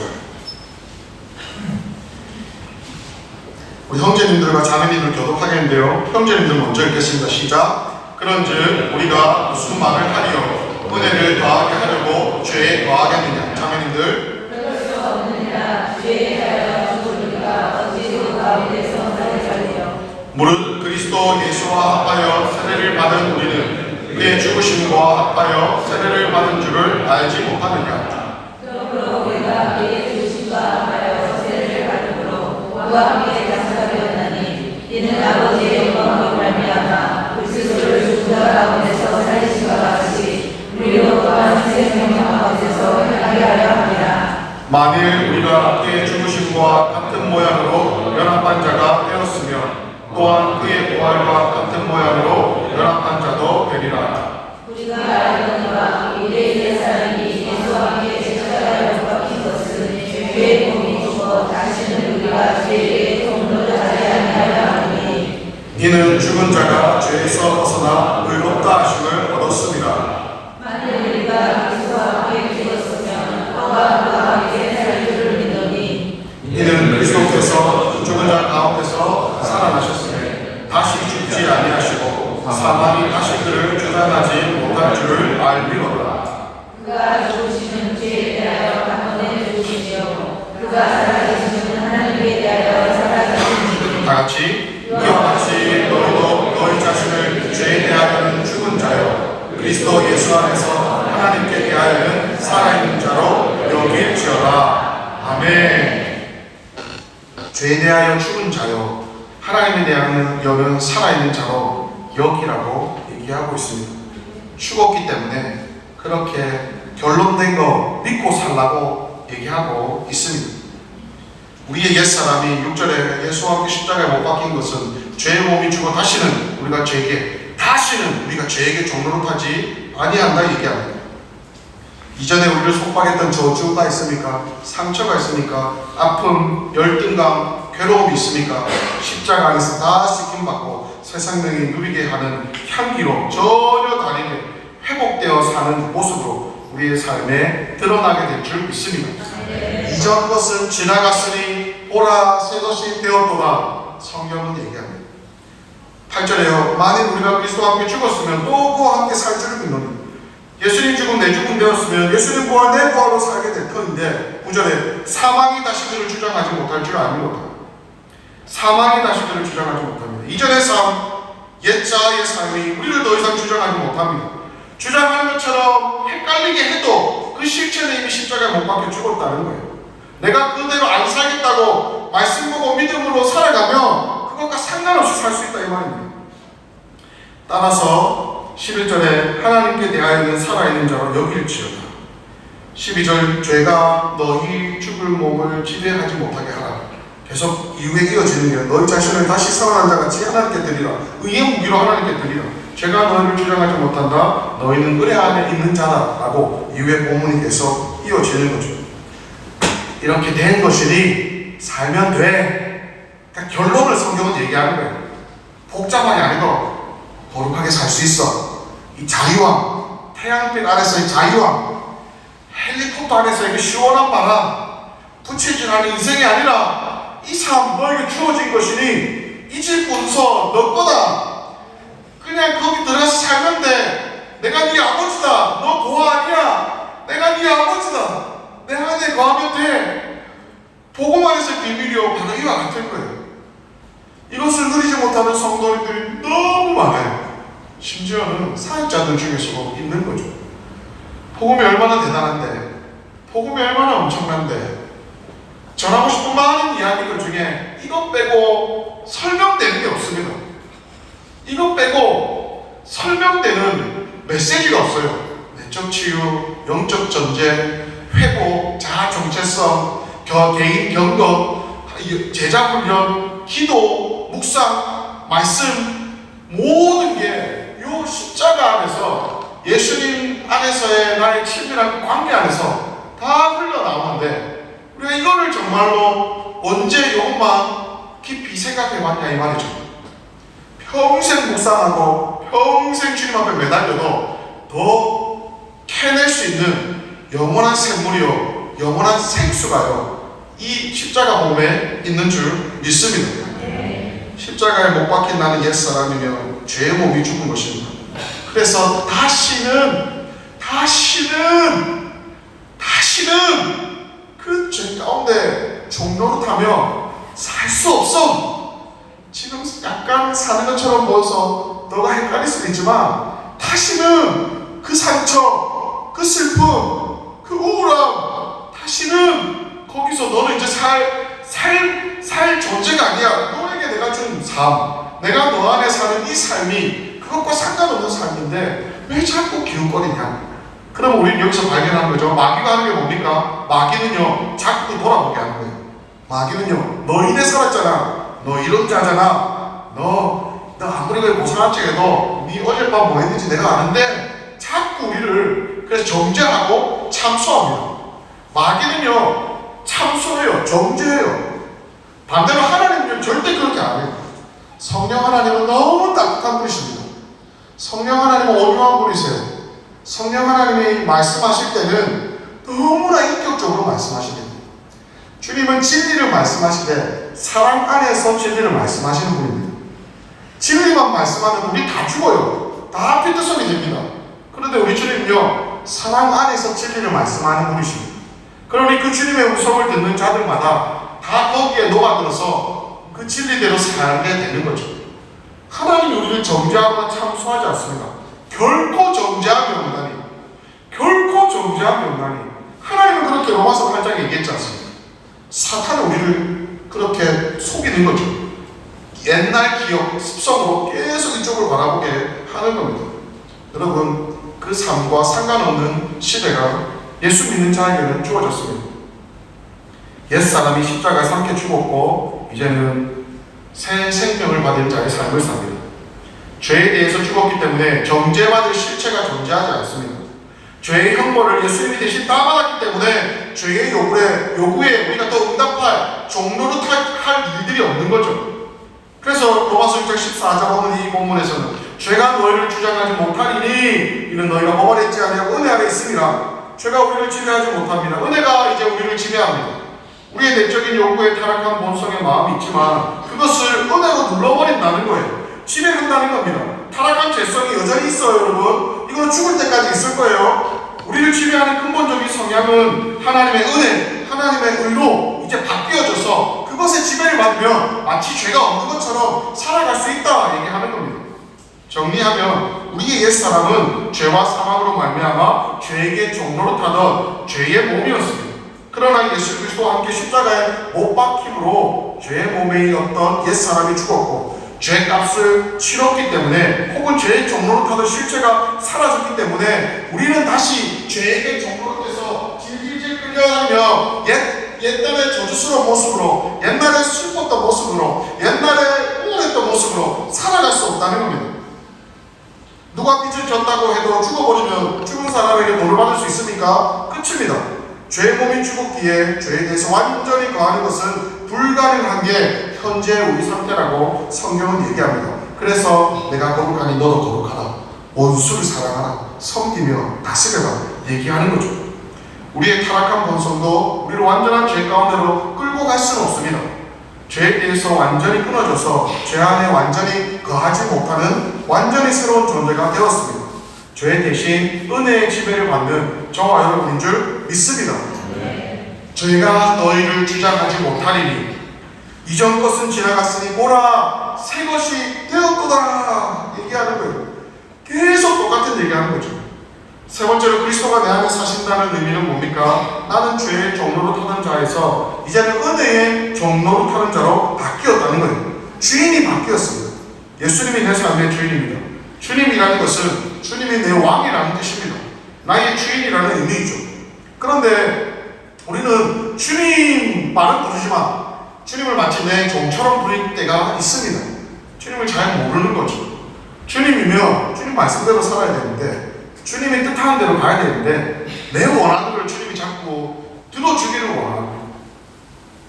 우리 형제님들과 자매님들 교독하겠는데요. 형제님들 먼저 읽겠습니다. 시작. 그런즉 우리가 무슨 말을 하리요? 은혜를 더하게 하려고 죄에 더하겠느냐? 자매님들. 그럴 수 없느니라. 죄에 대하여 죽으니까 어찌 그 가운데서 살리려. 무릇 그리스도 예수와 합하여 세례를 받은 우리는 그의 죽으심과 합하여 세례를 받은 줄을 알지 못하느냐? 그러므로 우리가 그의 죽으심과 합하여 세례를 받음으로 그와 함께 장사되었나니 이는 아버지의 영광으로 말미암아 그리스도를 죽은 자 가운데서 살리심과 같이 우리로 또한 생명 가운데서 행하게 하려 함이라. 만일 우리가 그의 죽으심과 같은 모양으로 연합한 자가 되었으면 또한 그의 부활과 같은 모양으로 연합한 자도 되리라. 우리가 알거니와 이의 옛사람이 예수와 함께 십자가에 못 박힌 것은 죄의 몸이 죽어 다시는 우리가 죄의 통로를 하지 아니하려 하니 이는 죽은 자가 죄에서 벗어나 의롭다 하심을 얻었습니다. 만일 우리가 그리스도와 함께 죽었으면 또한 그와 함께 살 줄을 믿으니 이는 그리스도께서 죽은 자 가운데서 살아나셨으니 다시 죽지 아니하시고 사망이 다시 그를 주장하지 못할 줄을 알미로다. 그가 죽으시는 죄에 대하여 한 번에 죽으시며 그가 살아계시는 하나님께 대하여 살아계시니 다 같이 이와 같이 너희도 너희 자신을 죄에 대하여는 죽은 자요 그리스도 예수 안에서 하나님께 대하여는 살아있는 자로 여길지어다. 아멘. 죄에 대하여 죽은 자요 하나님에 대하여는 살아있는 자로 여기라고 얘기하고 있습니다. 죽었기 때문에 그렇게 결론된 거 믿고 살라고 얘기하고 있습니다. 우리의 옛사람이 6절에 예수와 함께 십자가에 못 박힌 것은 죄의 몸이 죽어 다시는 우리가 죄에게 종노릇하지 아니한다 얘기합니다. 이전에 우리를 속박했던 저주가 있습니까? 상처가 있습니까? 아픔, 열등감, 괴로움이 있습니까? 십자가 안에서 다 씻김받고 세상명이 누리게 하는 향기로 전혀 다르게 회복되어 사는 모습으로 우리의 삶에 드러나게 될 줄 믿습니다. 이전 것은 지나갔으니 보라 새 것이 되었도다. 성경은 얘기합니다. 8절에요. 만일 우리가 그리스도와 함께 죽었으면 또 그와 함께 살 줄을 믿노니 예수님 죽음 내 죽음 되었으면 예수님 부활 내 부활로 살게 될 터인데 9절에 사망이 다시 그를 주장하지 못할 줄 아니로다. 사망이 다시 그를 주장하지 못합니다. 이전의 삶, 옛자의 삶이 우리를 더 이상 주장하지 못합니다. 주장하는 것처럼 헷갈리게 해도 그 실체는 이미 십자가에 못 박혀 죽었다는 거예요. 내가 그대로 안 살겠다고 말씀 보고 믿음으로 살아가면 그것과 상관없이 살 수 있다 이 말입니다. 따라서 11절에 하나님께 대하여는 살아있는 자로 여길지어다. 12절 죄가 너희 죽을 몸을 지배하지 못하게 하라. 계속 이후에 이어지는 게 너희 자신을 다시 살아난 자같이 하나님께 드리라. 의의 무기로 하나님께 드리라. 죄가 너희를 주장하지 못한다. 너희는 은혜 안에 있는 자다. 라고 이후에 본문이 계속 이어지는 거죠. 이렇게 된 것이니 살면 돼. 그러니까 결론을 성경은 얘기하는 거예요. 복잡하게 아니고 거룩하게 살 수 있어. 이 자유함, 태양빛 아래서의 자유함, 헬리콥터 안에서의 그 시원한 바람, 부채질하는 인생이 아니라 이 삶 너에게 주어진 것이니 이 집 문서 너 거다. 그냥 거기 들어가서 살면 돼. 내가 네 아버지다. 너 고아 아니야. 내가 네 아버지다. 내 안에 거하면 돼. 복음 안에서 비밀이요. 바로 이와 같을 거예요. 이것을 누리지 못하는 성도님들이 너무 많아요. 심지어는 사역자들 중에서도 있는 거죠. 복음이 얼마나 대단한데, 복음이 얼마나 엄청난데, 전하고 싶은 많은 이야기들 중에 이것 빼고 설명되는 게 없습니다. 이것 빼고 설명되는 메시지가 없어요. 내적 치유, 영적 전쟁, 회복, 자아 정체성, 개인 경건, 제자 훈련, 기도, 묵상, 말씀, 모든 게 이 십자가 안에서, 예수님 안에서의 나의 친밀한 관계 안에서 다 흘러나오는데, 우리가 이거를 정말로 언제 이것만 깊이 생각해봤냐 이 말이죠. 평생 묵상하고 평생 주님 앞에 매달려도 더 캐낼 수 있는 영원한 샘물이요, 영원한 생수가요, 이 십자가 몸에 있는 줄 믿습니다. 십자가에 못 박힌 나는 옛사람이며 죄의 몸이 죽은 것입니다. 그래서 다시는 그 죄 가운데 종노릇하며 살 수 없어. 지금 약간 사는 것처럼 보여서 너가 헷갈릴 수도 있지만, 다시는 그 상처, 그 슬픔, 그 우울함, 다시는 거기서 너는 이제 살 존재가 아니야. 너에게 내가 준 삶, 내가 너 안에 사는 이 삶이 그것과 상관없는 삶인데 왜 자꾸 기웃거리냐. 그럼 우리는 여기서 발견하는 거죠. 마귀가 하는 게 뭡니까? 마귀는요, 자꾸 돌아보게 하는 거예요. 마귀는요, 너 이래 살았잖아. 너 이런 자잖아. 너 아무리 고생한 척해도 네 어젯밤 뭐 했는지 내가 아는데 자꾸 우리를 그래서 정죄하고 참소합니다. 마귀는요, 참소해요. 정죄해요. 반대로 하나님은 절대 그렇게 안 해요. 성령 하나님은 너무 따뜻한 분이십니다. 성령 하나님은 온유한 분이세요. 성령 하나님이 말씀하실 때는 너무나 인격적으로 말씀하십니다. 주님은 진리를 말씀하시되 사랑 안에서 진리를 말씀하시는 분입니다. 진리만 말씀하면 우리 다 죽어요. 다 피투성이 됩니다. 그런데 우리 주님은요, 사랑 안에서 진리를 말씀하는 분이십니다. 그러니 그 주님의 음성을 듣는 자들마다 다 거기에 녹아들어서 그 진리대로 살게 되는 거죠. 하나님이 우리를 정죄하거나 참소하지 않습니다. 결코 정죄함이 없나니, 결코 정죄함이 없나니. 하나님은 그렇게 로마서 8장에 얘기했지 않습니까? 사탄은 우리를 그렇게 속이는 거죠. 옛날 기억, 습성으로 계속 이쪽을 바라보게 하는 겁니다. 여러분, 그 삶과 상관없는 시대가 예수 믿는 자에게는 주어졌습니다. 옛사람이 십자가에 삼켜 죽었고 이제는 새 생명을 받은 자의 삶을 삽니다. 죄에 대해서 죽었기 때문에 정죄받을 실체가 존재하지 않습니다. 죄의 형벌을 예수님이 대신 다 받았기 때문에 죄의 요구에 우리가 더 응답할, 종노릇할 일들이 없는 거죠. 그래서 로마서 6장 14절 보는 이 본문에서는 죄가 너희를 주장하지 못하리니 이는 너희가 범하였지 아니하고 은혜 아래 있음이라. 죄가 우리를 지배하지 못합니다. 은혜가 이제 우리를 지배합니다. 우리의 내적인 욕구에 타락한 본성의 마음이 있지만 그것을 은혜로 눌러버린다는 거예요. 지배한다는 겁니다. 타락한 죄성이 여전히 있어요, 여러분. 이거 죽을 때까지 있을 거예요. 우리를 지배하는 근본적인 성향은 하나님의 은혜, 하나님의 의로 이제 바뀌어져서 그것에 지배를 받으면 마치 죄가 없는 것처럼 살아갈 수 있다 얘기하는 겁니다. 정리하면 우리의 옛사람은 죄와 사망으로 말미암아 죄에게 종노릇하던 죄의 몸이었습니다. 그러나 예수 그리스도와 함께 십자가에 못 박힘으로 죄의 몸에 있던 옛사람이 죽었고 죄값을 치렀기 때문에, 혹은 죄의 종노릇하던 실체가 사라졌기 때문에 우리는 다시 죄에게 종노릇해서 질질질 끌려가며 옛날의 저주스러운 모습으로, 옛날에 슬펐던 모습으로, 옛날에 우울했던 모습으로 살아갈 수 없다는 겁니다. 누가 빚을 졌다고 해도 죽어버리면 죽은 사람에게 돈을 받을 수 있습니까? 끝입니다. 죄의 몸이 죽었기에 죄에 대해서 완전히 거하는 것은 불가능한 게 현재 우리 상태라고 성경은 얘기합니다. 그래서 내가 거룩하니 너도 거룩하라, 원수를 사랑하라, 섬기며 다스려라 얘기하는 거죠. 우리의 타락한 본성도 우리를 완전한 죄 가운데로 끌고 갈 수는 없습니다. 죄에 대해서 완전히 끊어져서 죄 안에 완전히 거하지 못하는 완전히 새로운 존재가 되었습니다. 죄 대신 은혜의 지배를 받는 저와 여러분인 줄 믿습니다. 죄가 너희를 주장하지 못하리니 이전 것은 지나갔으니 보라 새 것이 되었도다 얘기하는 거예요. 계속 똑같은 얘기하는 거죠. 세 번째로 그리스도가 내 안에 사신다는 의미는 뭡니까? 나는 죄의 종로로 타는 자에서 이제는 은혜의 종로로 타는 자로 바뀌었다는 거예요. 주인이 바뀌었습니다. 예수님이 내 삶의 주인입니다. 주님이라는 것은 주님이 내 왕이라는 뜻입니다. 나의 주인이라는 의미이죠. 그런데 우리는 주님 말은 부르지만 주님을 마치 내 종처럼 부릴 때가 있습니다. 주님을 잘 모르는 거죠. 주님이면 주님 말씀대로 살아야 되는데 주님이 뜻하는 대로 가야 되는데 내 원하는 걸 주님이 자꾸 들어주기를 원하고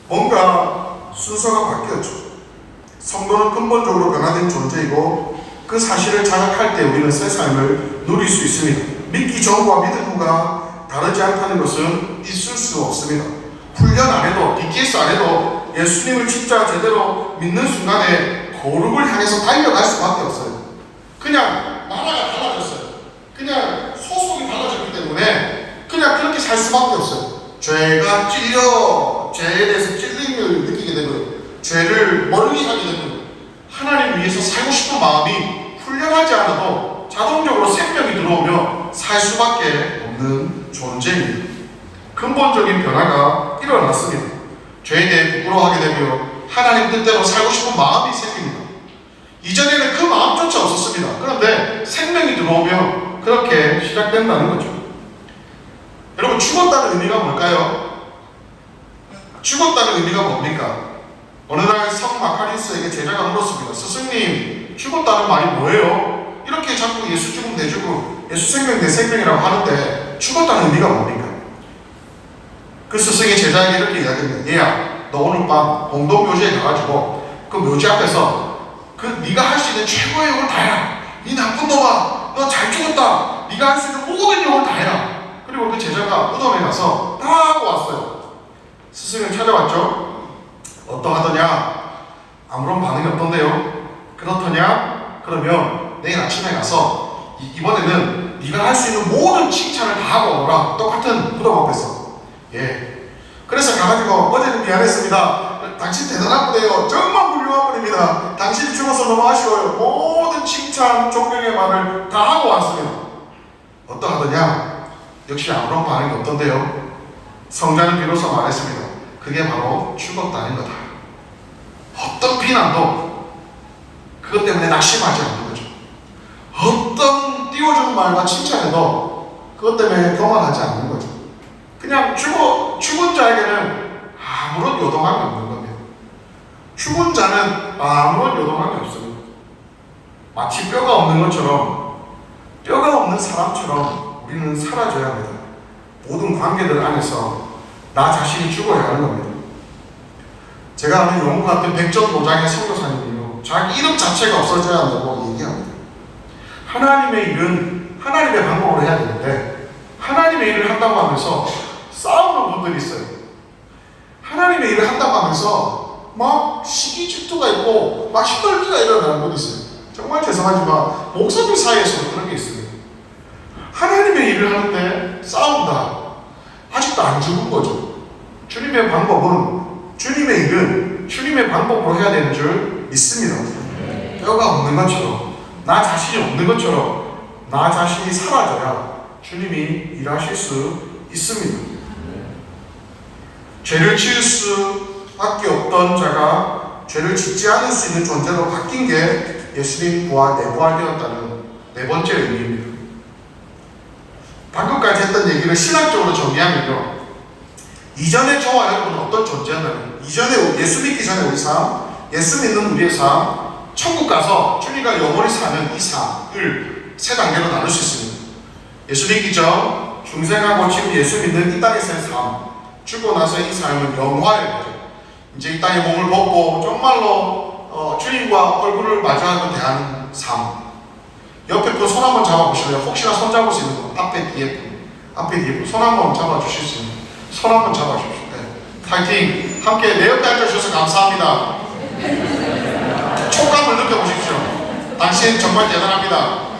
뭔가 순서가 바뀌었죠. 성도는 근본적으로 변화된 존재이고 그 사실을 자각할 때 우리는 새 삶을 누릴 수 있습니다. 믿기 전과 믿은 후가 다르지 않다는 것은 있을 수 없습니다. 훈련 안 해도 BTS 안 해도 예수님을 진짜 제대로 믿는 순간에 거룩을 향해서 달려갈 수밖에 없어요. 그냥 나라가 달라졌어요. 그냥 소속이 달라졌기 때문에 그냥 그렇게 살 수밖에 없어요. 죄가 찔려 죄에 대해서 찔림을 느끼게 되고요. 죄를 멀리 하게 되고요. 하나님 위해서 살고 싶은 마음이 훈련하지 않아도 자동적으로 생명이 들어오며 살 수밖에 없는 존재입니다. 근본적인 변화가 일어났습니다. 죄에 대해 부끄러워하게 되며 하나님 뜻대로 살고 싶은 마음이 생깁니다. 이전에는 그 마음조차 없었습니다. 그런데 생명이 들어오며 그렇게 시작된다는 거죠. 여러분, 죽었다는 의미가 뭘까요? 죽었다는 의미가 뭡니까? 어느 날 성 마카리우스에게 제자가 물었습니다. 스승님, 죽었다는 말이 뭐예요? 이렇게 자꾸 예수 죽음 내 죽음, 예수 생명 내 생명이라고 하는데 죽었다는 의미가 뭡니까? 그 스승이 제자에게 이렇게 이야기합니다. 얘야, 너 오늘 밤 공동묘지에 가가지고 그 묘지 앞에서 그 네가 할 수 있는 최고의 욕을 다 해라. 이 나쁜 놈아, 너 잘 죽었다. 네가 할 수 있는 모든 욕을 다 해라. 그리고 그 제자가 무덤에 가서 다 하고 왔어요. 스승을 찾아왔죠. 어떠하더냐? 아무런 반응이 없던데요. 그렇더냐? 그러면 내일 아침에 가서 이번에는 네가 할 수 있는 모든 칭찬을 다 하고 오라. 똑같은 무덤 앞에서. 예. 그래서 가가지고 어제는 미안했습니다. 당신 대단한 분이에요. 정말 훌륭한 분입니다. 당신이 죽어서 너무 아쉬워요. 모든 칭찬, 존경의 말을 다 하고 왔습니다. 어떠하더냐? 역시 아무런 반응이 없던데요. 성자는 비로소 말했습니다. 그게 바로 죽었다는 거다. 어떤 비난도 그것 때문에 낙심하지 않는 거죠. 어떤 띄워주는 말과 칭찬에도 그것 때문에 교만하지 않는 거죠. 그냥 죽은 자에게는 아무런 요동함이 없는 겁니다. 죽은 자는 아무런 요동함이 없습니다. 마치 뼈가 없는 것처럼, 뼈가 없는 사람처럼 우리는 사라져야 합니다. 모든 관계들 안에서 나 자신이 죽어야 하는 겁니다. 제가 아는 영국 같은 백전도장의 선교사님이요, 자기 이름 자체가 없어져야 한다고 얘기합니다. 하나님의 일은 하나님의 방법으로 해야 되는데 하나님의 일을 한다고 하면서 싸우는 분들이 있어요. 하나님의 일을 한다고 하면서 막 시기 질투가 있고 막 시들기가 일어나는 분이 있어요. 정말 죄송하지만 목사들 사이에서도 그런 게 있습니다. 하나님의 일을 하는데 싸운다. 아직도 안 죽은 거죠. 주님의 방법은, 주님의 일은 주님의 방법으로 해야 되는 줄 믿습니다. 뼈가 없는 것처럼, 나 자신이 없는 것처럼 나 자신이 사라져야 주님이 일하실 수 있습니다. 죄를 지을 수밖에 없던 자가 죄를 짓지 않을 수 있는 존재로 바뀐 게 예수님 부활, 내부활되었다는 네 번째 의미입니다. 방금까지 했던 얘기를 신학적으로 정리하면요, 이전에 저와 여러분은 어떤 존재였나요? 이전에 예수 믿기 전에 우리 삶, 예수 믿는 우리의 삶, 천국 가서 주님과 영원히 사는 이 삶을 세 단계로 나눌 수 있습니다. 예수 믿기 전, 중생하고 지금 예수 믿는 이 땅에서의 삶, 죽고 나서 이 삶은 영화의 거죠. 이제 이 땅에 몸을 벗고 정말로 주님과 얼굴을 마주하고 대하는 삶. 옆에 분 손 한번 잡아보실래요? 혹시나 손 잡을 수 있는 분, 앞에 뒤에 분, 손 한번 잡아주실 수 있는 분, 손 한번 잡아주십시오. 네. 파이팅! 함께 내 옆에 앉아주셔서 감사합니다. 촉감을 느껴보십시오. 당신 정말 대단합니다.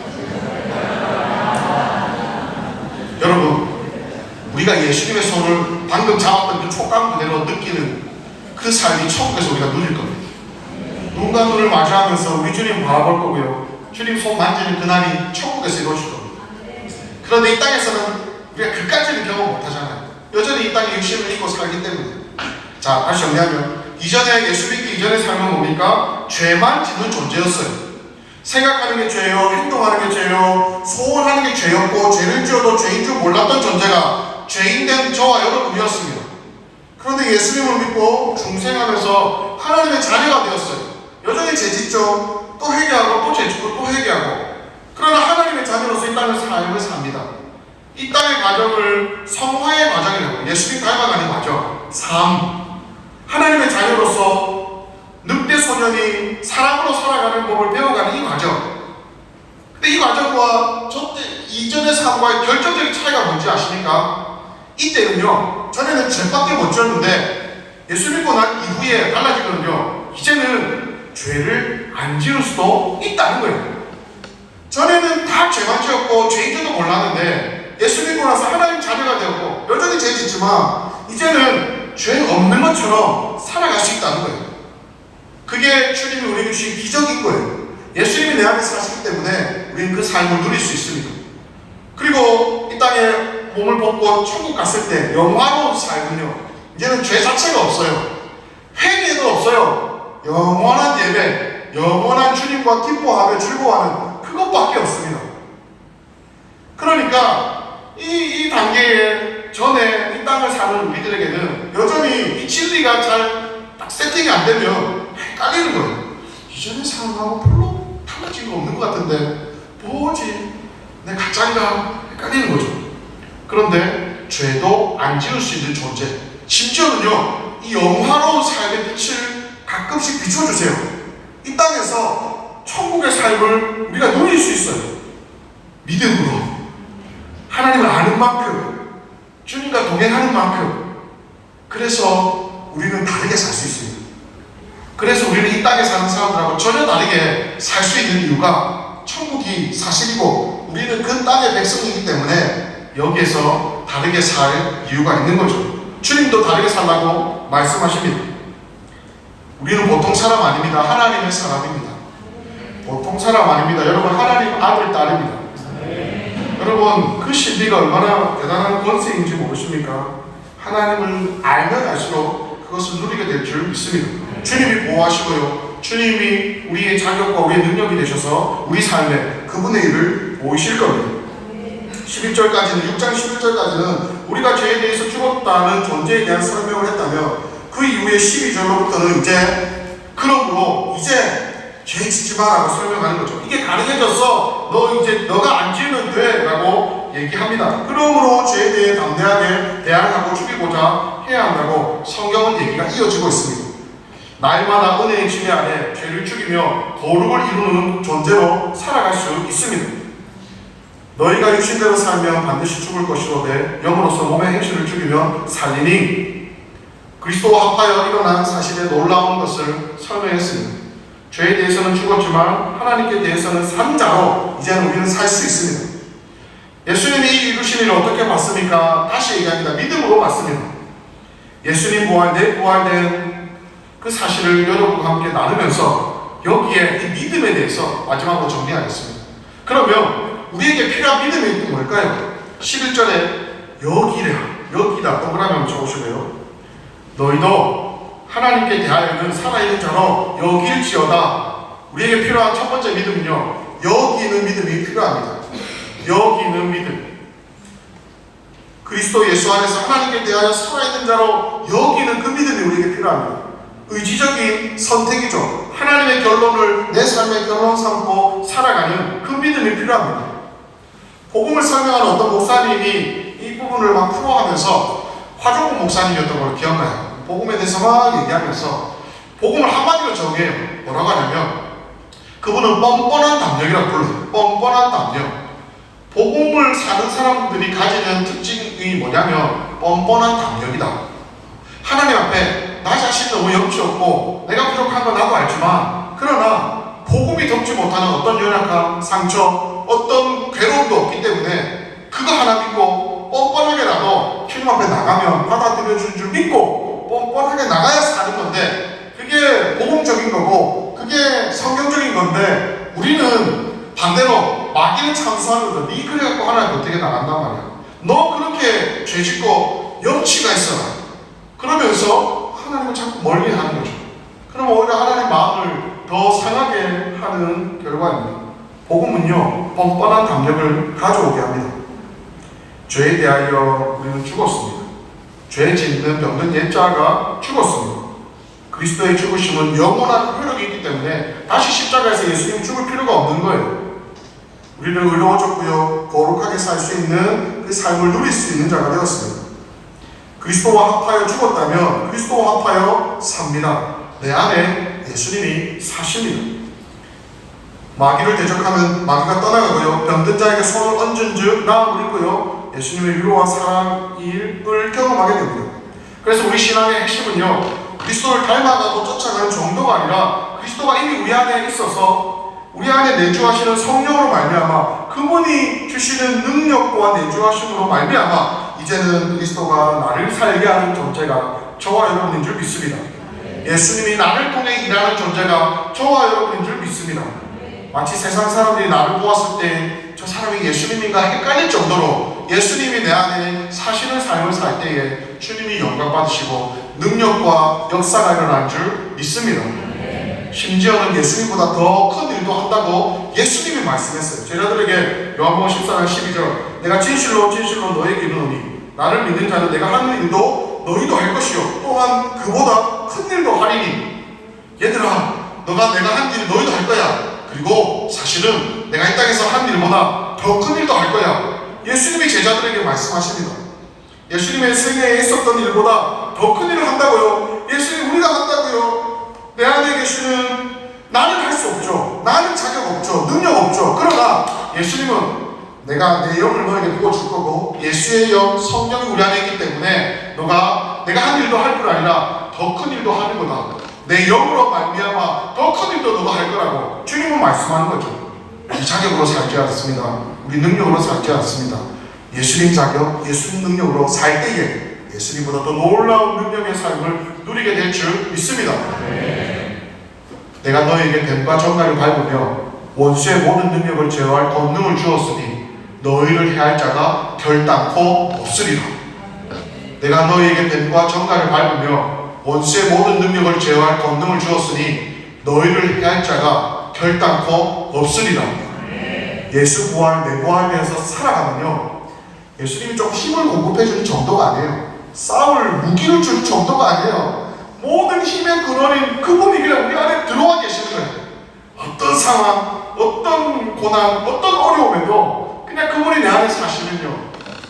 여러분, 우리가 예수님의 손을 방금 잡았던 그 촉감 그대로 느끼는 그 삶이 천국에서 우리가 누릴 겁니다. 눈과 눈을 마주하면서 우리 주님 바라볼 거고요. 주님 손 만지는 그날이 천국에서 이루어질 겁니다. 그런데 이 땅에서는 우리가 그까지는 경험 못하잖아요. 여전히 이 땅에 육신을 입고 살기 때문에. 자, 다시 정리하면 이전에 예수 믿기 이전의 삶은 뭡니까? 죄만 짓는 존재였어요. 생각하는 게 죄요, 행동하는 게 죄요, 소원하는 게 죄였고 죄를 지어도 죄인 줄 몰랐던 존재가 죄인된 저와 여러분이었습니다. 그런데 예수님을 믿고 중생하면서 하나님의 자녀가 되었어요. 여전히 죄짓죠. 또 회개하고 또 죄짓고 또 회개하고. 그러나 하나님의 자녀로서 이 땅을 삶을 삽니다. 이 땅의 과정을 성화의 과정이라고. 예수님 닮아가는 과정, 삶. 하나님의 자녀로서 늑대 소년이 사랑으로 살아가는 법을 배워가는 이 과정. 근데 이 과정과 이전의 삶과의 결정적인 차이가 뭔지 아십니까? 이때는요, 전에는 죄밖에 못 지었는데 예수 믿고 난 이후에 달라지거든요. 이제는 죄를 안 지을 수도 있다는 거예요. 전에는 다 죄만 지었고 죄인 줄도 몰랐는데 예수 믿고 나서 하나님 자녀가 되었고 여전히 죄 짓지만 이제는 죄 없는 것처럼 살아갈 수 있다는 거예요. 그게 주님이 우리에게 주신 기적인 거예요. 예수님이 내 안에 사시기 때문에 우리는 그 삶을 누릴 수 있습니다. 그리고 이 땅에 몸을 벗고 천국 갔을 때 영화로운 삶은요, 이제는 죄 자체가 없어요. 회개도 없어요. 영원한 예배, 영원한 주님과 기뻐하며 즐거워하는 그것밖에 없습니다. 그러니까 이 단계에 전에 이 땅을 사는 우리들에게는 여전히 이 진리가 잘 딱 세팅이 안 되면 헷갈리는 거예요. 이전의 삶하고 별로 달라진 거 없는 것 같은데 뭐지? 내 가짜인가? 헷갈리는 거죠. 그런데 죄도 안 지을 수 있는 존재, 심지어는요 이 영화로운 삶의 빛을 가끔씩 비춰주세요. 이 땅에서 천국의 삶을 우리가 누릴 수 있어요. 믿음으로 하나님을 아는 만큼, 주님과 동행하는 만큼. 그래서 우리는 다르게 살 수 있습니다. 그래서 우리는 이 땅에 사는 사람들하고 전혀 다르게 살 수 있는 이유가 천국이 사실이고 우리는 그 땅의 백성이기 때문에 여기에서 다르게 살 이유가 있는 거죠. 주님도 다르게 살라고 말씀하십니다. 우리는 보통 사람 아닙니다. 하나님의 사람입니다. 보통 사람 아닙니다. 여러분, 하나님 아들, 딸입니다. 여러분, 그 신비가 얼마나 대단한 권세인지 모르십니까? 하나님을 알면 알수록 그것을 누리게 될 줄 믿습니다. 주님이 보호하시고요, 주님이 우리의 자격과 우리의 능력이 되셔서 우리 삶에 그분의 일을 보이실 겁니다. 11절까지는, 6장 11절까지는 우리가 죄에 대해서 죽었다는 존재에 대한 설명을 했다며, 그 이후에 12절로부터는 이제 그러므로 이제 죄 짓지 마라고 설명하는 거죠. 이게 가능해졌어, 너가 안 지으면 돼 라고 얘기합니다. 그러므로 죄에 대해 담대하게 대항하고 죽이고자 해야 한다고 성경은 얘기가 이어지고 있습니다. 날마다 은혜의 지혜 아래 죄를 죽이며 거룩을 이루는 존재로 살아갈 수 있습니다. 너희가 육신대로 살면 반드시 죽을 것이로되 영으로서 몸의 행실을 죽이며 살리니, 그리스도와 합하여 일어난 사실에 놀라운 것을 설명했습니다. 죄에 대해서는 죽었지만 하나님께 대해서는 산 자로 이제는 우리는 살 수 있습니다. 예수님이 이 이루신 일을 어떻게 봤습니까? 다시 얘기합니다. 믿음으로 봤습니다. 예수님 부활된 그 사실을 여러분과 함께 나누면서 여기에 이 믿음에 대해서 마지막으로 정리하겠습니다. 그러면 우리에게 필요한 믿음이 뭘까요? 11절에 여기다 동그라미 적으시고요. 너희도 하나님께 대하여는 살아있는 자로 여길지어다. 우리에게 필요한 첫 번째 믿음은요, 여기 있는 믿음이 필요합니다. 여기 있는 믿음. 그리스도 예수 안에서 하나님께 대하여 살아있는 자로 여기는 그 믿음이 우리에게 필요합니다. 의지적인 선택이죠. 하나님의 결론을 내 삶의 결론 삼고 살아가는 그 믿음이 필요합니다. 복음을 설명하는 어떤 목사님이 이 부분을 막 풀어가면서 화종국 목사님이었던 걸 기억나요. 복음에 대해서 막 얘기하면서 복음을 한마디로 정해요. 뭐라고 하냐면 그분은 뻔뻔한 담력이라고 불러요. 뻔뻔한 담력. 복음을 사는 사람들이 가지는 특징이 뭐냐면 뻔뻔한 담력이다. 하나님 앞에 나 자신 너무 염치 없고 내가 부족한 건 나도 알지만 그러나 복음이 덮지 못하는 어떤 연약함, 상처, 어떤 괴로움도 없기 때문에 그거 하나 믿고 뻔뻔하게라도 주님 앞에 나가면 받아들여준 줄 믿고 뻔뻔하게 나가야 사는 건데 그게 복음적인 거고 그게 성경적인 건데 우리는 반대로 마귀는 참수하거든. 니 그래갖고 하나님 어떻게 나간단 말이야. 너 그렇게 죄짓고 염치가 있어라. 그러면서 하나님을 자꾸 멀리하는 거죠. 그럼 오히려 하나님 마음을 더 상하게 하는 결과입니다. 복음은요 뻔뻔한 담력을 가져오게 합니다. 죄에 대하여 우리는 죽었습니다. 죄 짓는 병든 옛자가 죽었습니다. 그리스도의 죽으심은 영원한 효력이 있기 때문에 다시 십자가에서 예수님이 죽을 필요가 없는 거예요. 우리는 의로워졌고요 거룩하게 살 수 있는 그 삶을 누릴 수 있는 자가 되었습니다. 그리스도와 합하여 죽었다면 그리스도와 합하여 삽니다. 내 안에 예수님이 사십니다. 마귀를 대적하면 마귀가 떠나가고요 병든 자에게 손을 얹은 즉 나음을 입고요 예수님의 위로와 사랑을 경험하게 됩니다. 그래서 우리 신앙의 핵심은요 그리스도를 닮아가고 쫓아가는 정도가 아니라 그리스도가 이미 우리 안에 있어서 우리 안에 내주하시는 성령으로 말미암아 그분이 주시는 능력과 내주하심으로 말미암아 이제는 그리스도가 나를 살게 하는 존재가 저와 여러분인 줄 믿습니다. 예수님이 나를 통해 일하는 존재가 저와 여러분인 줄 믿습니다. 마치 세상 사람들이 나를 보았을 때 저 사람이 예수님인가 헷갈릴 정도로 예수님이 내 안에 사시는 삶을 살 때에 주님이 영광 받으시고 능력과 역사가 일어날 줄 믿습니다. 심지어는 예수님보다 더 큰 일도 한다고 예수님이 말씀했어요. 제자들에게 요한복음 14장 12절 내가 진실로 진실로 너에게 이르노니 나를 믿는 자는 내가 하는 일도 너희도 할 것이요 또한 그보다 큰 일도 하리니 얘들아 너가 내가 한 일 너희도 할 거야. 그리고 사실은 내가 이 땅에서 한 일보다 더 큰 일도 할 거야. 예수님이 제자들에게 말씀하십니다. 예수님의 생애에 있었던 일보다 더 큰 일을 한다고요. 예수님 우리가 한다고요. 내 안에 계시는 나는 할 수 없죠. 나는 자격 없죠. 능력 없죠. 그러나 예수님은 내가 내 영을 너에게 부어줄 거고 예수의 영 성령이 우리 안에 있기 때문에 너가 내가 한 일도 할 뿐 아니라 더 큰 일도 하는 거다. 내 영으로 말미암아 더 큰 일도 너가 할 거라고 주님은 말씀하는 거죠. 우리 자격으로 살지 않습니다. 우리 능력으로 살지 않습니다. 예수님 자격, 예수님 능력으로 살 때에 예수님보다 더 놀라운 능력의 삶을 누리게 될 줄 믿습니다. 내가 너에게 뱀과 정갈을 밟으며 원수의 모든 능력을 제어할 권능을 주었으니 너희를 해할 자가 결단코 없으리라. 내가 너희에게 뱀과 정갈을 밟으며 원수의 모든 능력을 제어할 권능을 주었으니 너희를 해할 자가 결단코 없으리라. 예수 부활, 내 부활에 대해서 살아가면요 예수님이 좀 힘을 공급해 주는 정도가 아니에요. 싸울 무기를 줄 정도가 아니에요. 모든 힘의 근원인 그분이 그냥 우리 안에 들어와 계시는 거예요. 어떤 상황, 어떤 고난, 어떤 어려움에도 그냥 그분이 내 안에 사시면요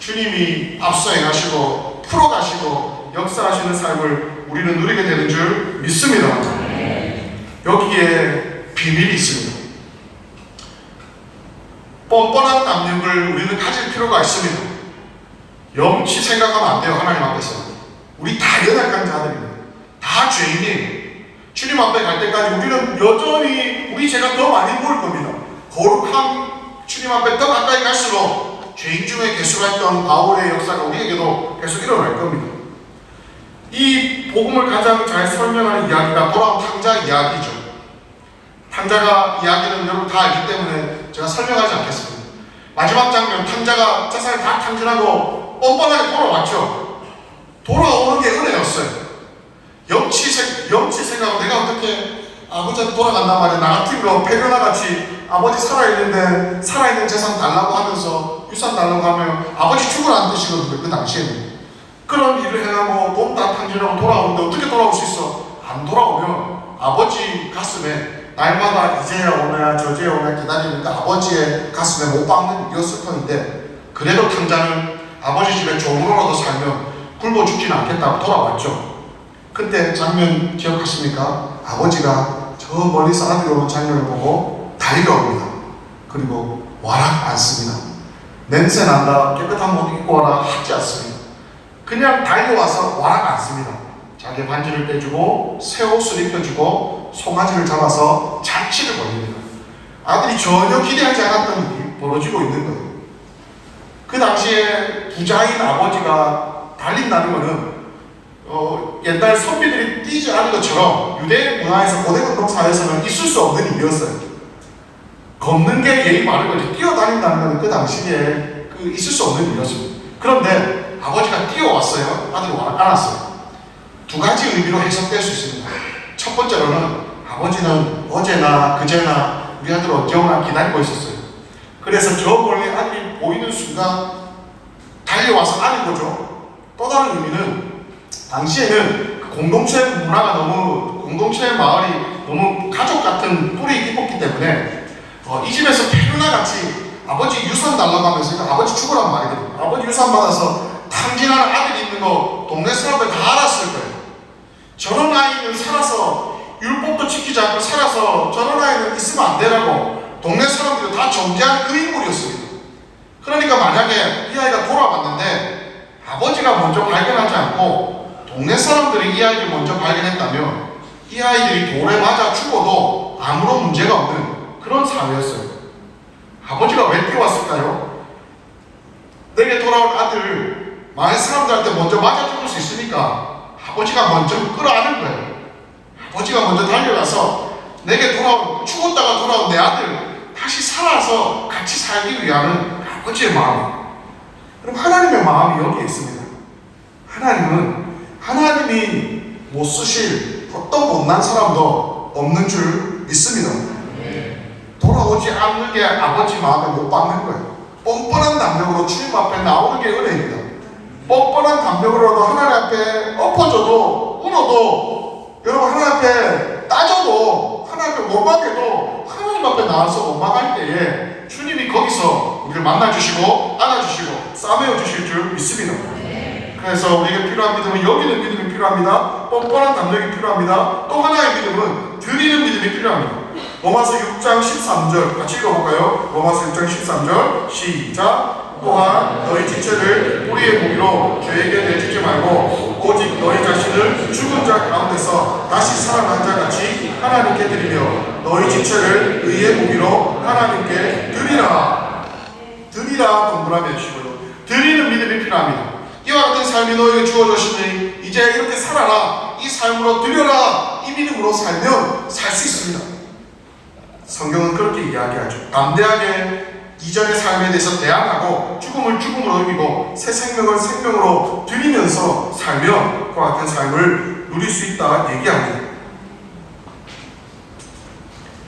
주님이 앞서 행하시고 풀어가시고 역사하시는 삶을 우리는 누리게 되는 줄 믿습니다. 여기에 비밀이 있습니다. 뻔뻔한 담력을 우리는 가질 필요가 있습니다. 염치 생각하면 안 돼요. 하나님 앞에서 우리 다 연약한 자들입니다. 다 죄인이에요. 주님 앞에 갈 때까지 우리는 여전히 우리 죄가 더 많이 보일 겁니다. 거룩한 주님 앞에 더 가까이 갈수록 죄인 중에 개수했던 바울의 역사가 우리에게도 계속 일어날 겁니다. 이 복음을 가장 잘 설명하는 이야기가 돌아온 탕자 이야기죠. 탕자가 이야기는 여러분 다 알기 때문에 제가 설명하지 않겠습니다. 마지막 장면, 탕자가 재산을 다 탕진하고 뻔뻔하게 돌아왔죠. 돌아오는 게 은혜였어요. 염치 생각하고 내가 어떻게 아버지한테 돌아간단 말이야. 나 같으면 페르나같이 아버지 살아있는데 살아있는 재산 달라고 하면서 유산 달라고 하면 아버지 죽으라는 뜻이거든요. 그 당시에는. 그런 일을 해가고 돈 다 탕진하고 돌아오는데 어떻게 돌아올 수 있어? 안 돌아오면 아버지 가슴에 날마다 이제야 오나 저제야 오나 기다리니까 아버지의 가슴에 못 박는 일이었을 터인데, 그래도 탕자는 아버지 집에 종으로라도 살면 굶어 죽지는 않겠다고 돌아왔죠. 그때 장면 기억하십니까? 아버지가 저 멀리서 아들이 오는 장면을 보고 달려옵니다. 그리고 와락 앉습니다. 냄새 난다, 깨끗한 옷 입고 와라 하지 않습니다. 그냥 달려와서 와락 앉습니다. 자기 반지를 빼주고 새 옷을 입혀주고 송아지를 잡아서 잔치를 벌입니다. 아들이 전혀 기대하지 않았던 일이 벌어지고 있는 거예요. 그 당시에 부자인 아버지가 달린다는 것은 옛날 선비들이 뛰지 않은 것처럼 유대 문화에서 고대 운동 사회에서는 있을 수 없는 일이었어요. 걷는 게 예의 바른 거지, 뛰어다닌다는 것은 그 당시에 있을 수 없는 일이었습니다. 그런데 아버지가 뛰어왔어요. 아들이 안았어요. 두 가지 의미로 해석될 수 있습니다. 첫 번째로는 아버지는 어제나 그제나 우리 아들 언제 오나 기다리고 있었어요. 그래서 저 멀리 아들이 보이는 순간 달려와서 안은 거죠. 또 다른 의미는 당시에는 그 공동체 문화가 너무, 공동체 마을이 너무 가족 같은 뿌리 깊었기 때문에 이 집에서 페루나 같이 아버지 유산 달라고 하면서, 그러니까 아버지 죽으란 말이거든요. 아버지 유산 받아서 탕진하는 아들이 있는 거 동네 사람들 다 알았을 거예요. 저런 아이는 살아서 율법도 지키지 않고 살아서 저런 아이는 있으면 안 되라고 동네 사람들이 다 정죄한 그 인물이었습니다. 그러니까 만약에 이 아이가 돌아왔는데 아버지가 먼저 발견하지 않고 동네 사람들이 이 아이를 먼저 발견했다면 이 아이들이 돌에 맞아 죽어도 아무런 문제가 없는 그런 사회였어요. 아버지가 왜 뛰어왔을까요? 내게 돌아온 아들 마을 사람들한테 먼저 맞아 죽을 수 있으니까 아버지가 먼저 끌어안은 거예요. 아버지가 먼저 달려가서 내게 죽었다가 돌아온 내 아들 다시 살아서 같이 살기 위한 아버지의 마음. 그럼 하나님의 마음이 여기에 있습니다. 하나님이 못 쓰실 어떤 못난 사람도 없는 줄 믿습니다. 돌아오지 않는 게 아버지 마음에 못 박는 거예요. 뻔뻔한 담력으로 주님 앞에 나오는 게 은혜입니다. 뻔뻔한 담력으로도 하나님 앞에 엎어져도 울어도, 여러분 하나님 앞에 따져도, 하나님 앞에 못 막혀도 하나님 앞에 나와서 못 막을 때에 주님이 거기서 우리를 만나주시고 안아주시고 싸매어 주실 줄 믿습니다. 그래서 우리에게 필요한 믿음은 여기는 믿음이 필요합니다. 뻔뻔한 담력이 필요합니다. 또 하나의 믿음은 드리는 믿음이 필요합니다. 로마서 6장 13절 같이 읽어볼까요? 로마서 6장 13절 시작. 또한 너희 지체를 뿌리의 무기로 죄에게 내주지 말고 오직 너희 자신을 죽은 자 가운데서 다시 살아난 자 같이 하나님께 드리며 너희 지체를 의의 무기로 하나님께 드리라. 드리라 동그라미 해주시고요. 드리는 믿음이 필요합니다. 이와 같은 삶이 너에게 주어졌으니 이제 이렇게 살아라, 이 삶으로 드려라, 이 믿음으로 살면 살 수 있습니다. 성경은 그렇게 이야기하죠. 담대하게 이전의 삶에 대해서 대항하고 죽음을 죽음으로 이기고 새 생명을 생명으로 드리면서 살면 그와 같은 삶을 누릴 수 있다 얘기합니다.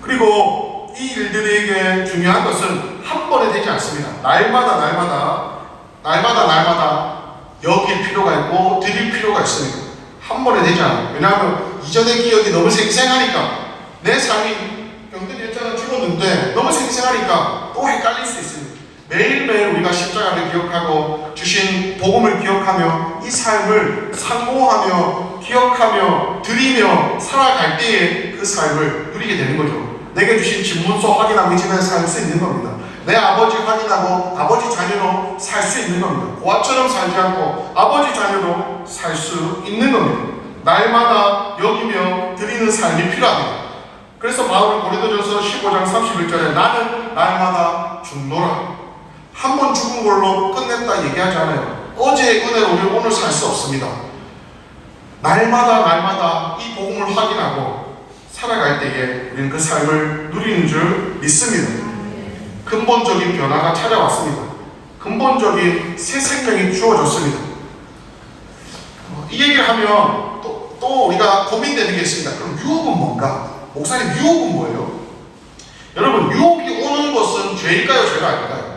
그리고 이 일들에게 중요한 것은 한 번에 되지 않습니다. 날마다 여길 필요가 있고 드릴 필요가 있습니다. 한 번에 되지 않아요. 왜냐하면 이전의 기억이 너무 생생하니까, 내 삶이 병든 여자가 죽었는데 너무 생생하니까 또 헷갈릴 수 있습니다. 매일매일 우리가 십자가를 기억하고 주신 복음을 기억하며 이 삶을 상고하며 기억하며 드리며 살아갈 때에 그 삶을 누리게 되는 거죠. 내게 주신 집문서 확인하고 이 집에서 살 수 있는 겁니다. 내 아버지 확인하고 아버지 자녀로 살 수 있는 겁니다. 고아처럼 살지 않고 아버지 자녀로 살 수 있는 겁니다. 날마다 여기며 드리는 삶이 필요합니다. 그래서 바울은 고린도전서 15장 31절에 나는 날마다 죽노라. 한 번 죽은 걸로 끝냈다 얘기하지 않아요. 어제의 은혜로 우리는 오늘 살 수 없습니다. 날마다 이 복음을 확인하고 살아갈 때에 우리는 그 삶을 누리는 줄 믿습니다. 근본적인 변화가 찾아왔습니다. 근본적인 새 생명이 주어졌습니다. 이 얘기를 하면 또 우리가 고민되는 게 있습니다. 그럼 유혹은 뭔가? 목사님, 유혹은 뭐예요? 여러분, 유혹이 오는 것은 죄일까요? 죄가 아닐까요?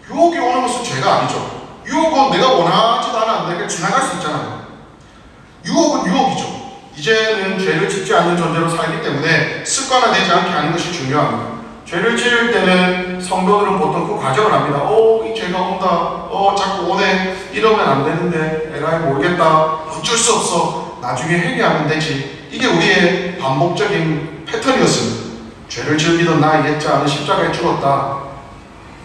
유혹이 오는 것은 죄가 아니죠. 유혹은 내가 원하지도 않았는데 지나갈 수 있잖아요. 유혹은 유혹이죠. 이제는 죄를 짓지 않는 존재로 살기 때문에 습관화되지 않게 하는 것이 중요합니다. 죄를 지을 때는 성도들은 보통 그 과정을 합니다. 이 죄가 온다. 자꾸 오네. 이러면 안 되는데. 에라이 모르겠다. 어쩔 수 없어. 나중에 회개하면 되지. 이게 우리의 반복적인 패턴이었습니다. 죄를 지으던 나의 옛자는 십자가에 죽었다.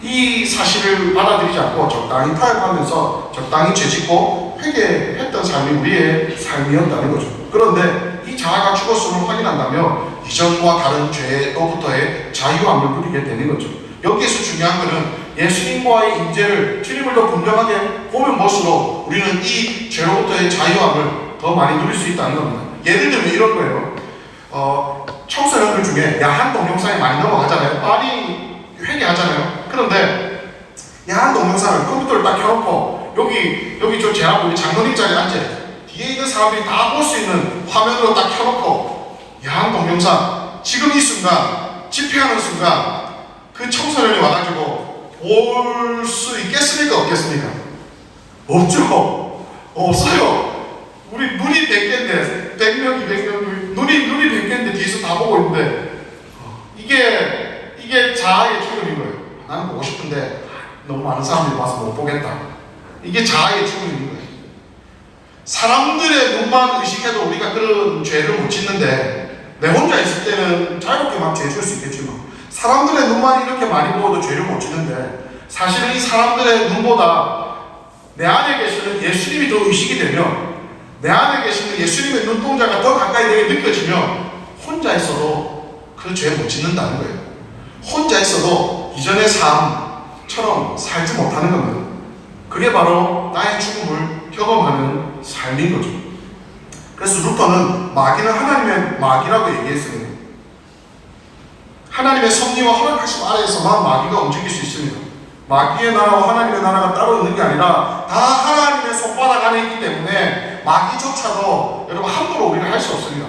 이 사실을 받아들이지 않고 적당히 타협하면서 적당히 죄짓고 회개했던 삶이 우리의 삶이었다는 거죠. 그런데 이 자아가 죽었음을 확인한다면 이전과 다른 죄로부터의 자유함을 누리게 되는 거죠. 여기에서 중요한 것은 예수님과의 임재를 주님을 더 분명하게 보면 볼수록 우리는 이 죄로부터의 자유함을 더 많이 누릴 수 있다는 겁니다. 예를 들면 이런 거예요. 청소년들 중에 야한 동영상에 많이 넘어가잖아요. 많이 회개하잖아요. 그런데 야한 동영상을 컴퓨터를 딱 켜놓고 여기 저 제 앞에 장로님 자리에 앉아요. 뒤에 있는 사람들이 다 볼 수 있는 화면으로 딱 켜놓고 야한 동영상, 지금 이 순간 집회하는 순간 그 청소년이 와가지고 볼 수 있겠습니까? 없겠습니까? 없죠. 없어요. 우리 눈이 100개인데 100명, 200명 눈이 100개인데 뒤에서 다 보고 있는데 이게 자아의 죽음인 거예요. 나는 보고 싶은데 너무 많은 사람들이 와서 못 보겠다. 이게 자아의 죽음인 거예요. 사람들의 눈만 의식해도 우리가 그런 죄를 못 짓는데 내 혼자 있을 때는 자유롭게 막 죄 지을 수 있겠지만 사람들의 눈만 이렇게 많이 보고도 죄를 못 짓는데 사실은 이 사람들의 눈보다 내 안에 계시는 예수님이 더 의식이 되면 내 안에 계시는 예수님의 눈동자가 더 가까이 내게 느껴지면 혼자 있어도 그 죄 못 짓는다는 거예요. 혼자 있어도 이전의 삶처럼 살지 못하는 겁니다. 그게 바로 나의 죽음을 경험하는 삶인 거죠. 그래서 루터는 마귀는 하나님의 마귀라고 얘기했습니다. 하나님의 섭리와 허락하심 아래에서만 마귀가 움직일 수 있습니다. 마귀의 나라와 하나님의 나라가 따로 있는 게 아니라 다 하나님의 손바닥 안에 있기 때문에 마귀조차도 여러분 함부로 우리가 할 수 없습니다.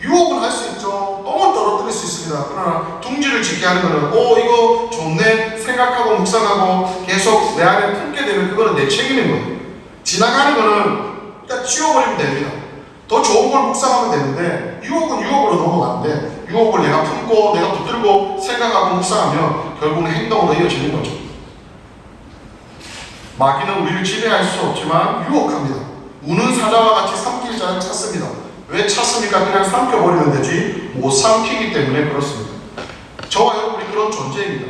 유혹은 할 수 있죠. 똥은 떨어뜨릴 수 있습니다. 그러나 둥지를 짓게 하는 거는 이거 좋네 생각하고 묵상하고 계속 내 안에 품게 되면 그거는 내 책임인 거예요. 지나가는 거는 일단 치워버리면 됩니다. 더 좋은 걸 묵상하면 되는데 유혹은 유혹으로 넘어가는데 유혹을 내가 품고 내가 붙들고 생각하고 묵상하면 결국은 행동으로 이어지는 거죠. 마귀는 우리를 지배할 수 없지만 유혹합니다. 우는 사자와 같이 삼킬 자를 찾습니다. 왜 찾습니까? 그냥 삼켜버리면 되지 못 삼키기 때문에 그렇습니다. 저와 여러분이 그런 존재입니다.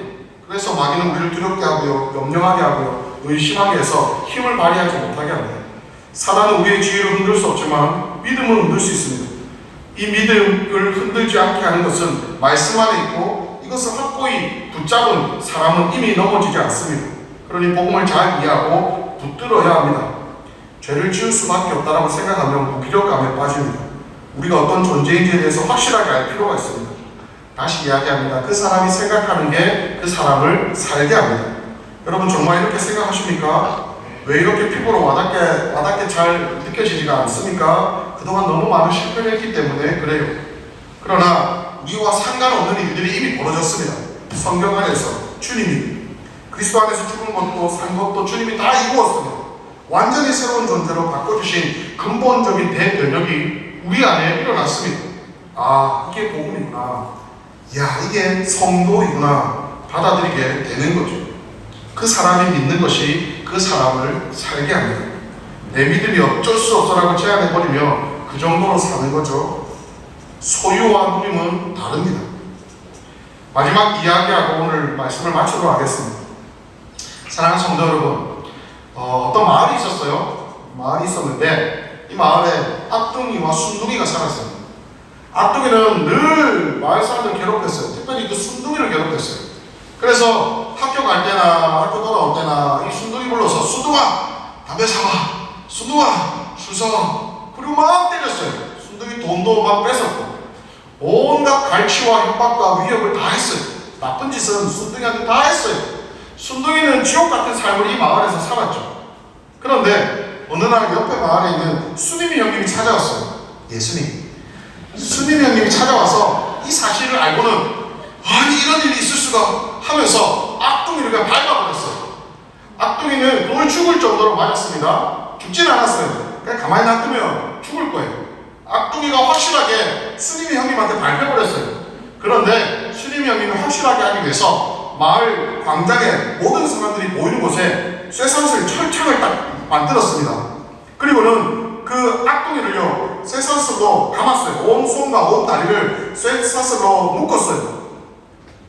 그래서 마귀는 우리를 두렵게 하고요, 염려하게 하고요, 의심하게 해서 힘을 발휘하지 못하게 합니다. 사단은 우리의 지혜를 흔들 수 없지만 믿음은 흔들 수 있습니다. 이 믿음을 흔들지 않게 하는 것은 말씀 안에 있고 이것을 확고히 붙잡은 사람은 이미 넘어지지 않습니다. 그러니 복음을 잘 이해하고 붙들어야 합니다. 죄를 지을 수밖에 없다고 생각하면 무기력감에 빠집니다. 우리가 어떤 존재인지에 대해서 확실하게 알 필요가 있습니다. 다시 이야기합니다. 그 사람이 생각하는 게 그 사람을 살게 합니다. 여러분 정말 이렇게 생각하십니까? 왜 이렇게 피부로 와닿게 잘 느껴지지가 않습니까? 그동안 너무 많은 실패를 했기 때문에 그래요. 그러나 우리와 상관없는 일들이 이미 벌어졌습니다. 성경 안에서 주님이 그리스도 안에서 죽은 것도 산 것도 주님이 다 이루었습니다. 완전히 새로운 존재로 바꿔주신 근본적인 대변혁이 우리 안에 일어났습니다. 이게 복음이구나. 이게 성도이구나. 받아들이게 되는 거죠. 그 사람이 믿는 것이 그 사람을 살게 합니다. 내 믿음이 어쩔 수 없어라고 제안해버리면 그 정도로 사는 거죠. 소유와 누림은 다릅니다. 마지막 이야기하고 오늘 말씀을 마치도록 하겠습니다. 사랑하는 성도 여러분, 어떤 마을이 있었어요. 마을이 있었는데 이 마을에 악둥이와 순둥이가 살았어요. 악둥이는 늘 마을 사람들을 괴롭혔어요. 특별히 그 순둥이를 괴롭혔어요. 그래서 학교 갈 때나 학교 돌아올 때나 이 순둥이 불러서 순둥아 담배 사와, 순둥아 술 사, 그리고 막 때렸어요. 순둥이 돈도 막 뺏었고 온갖 갈취와 협박과 위협을 다 했어요. 나쁜 짓은 순둥이한테 다 했어요. 순둥이는 지옥 같은 삶을 이 마을에서 살았죠. 그런데 어느 날 옆에 마을에 있는 수님이 형님이 찾아왔어요. 예수님. 수님이 형님이 찾아와서 이 사실을 알고는 아니 이런 일이 있을 수가 하면서 악둥이를 그냥 밟아버렸어요. 악둥이는 돌 죽을 정도로 맞았습니다. 죽진 않았어요. 그냥 가만히 놔두면 죽을 거예요. 악둥이가 확실히 수님이 형님한테 밟혀버렸어요. 그런데 수님이 형님을 확실하게 하기 위해서 마을 광장에 모든 사람들이 보이는 곳에 쇠사슬 철창을 딱 만들었습니다. 그리고는 그 악동이를요 쇠사슬로 감았어요. 온 손과 온 다리를 쇠사슬로 묶었어요.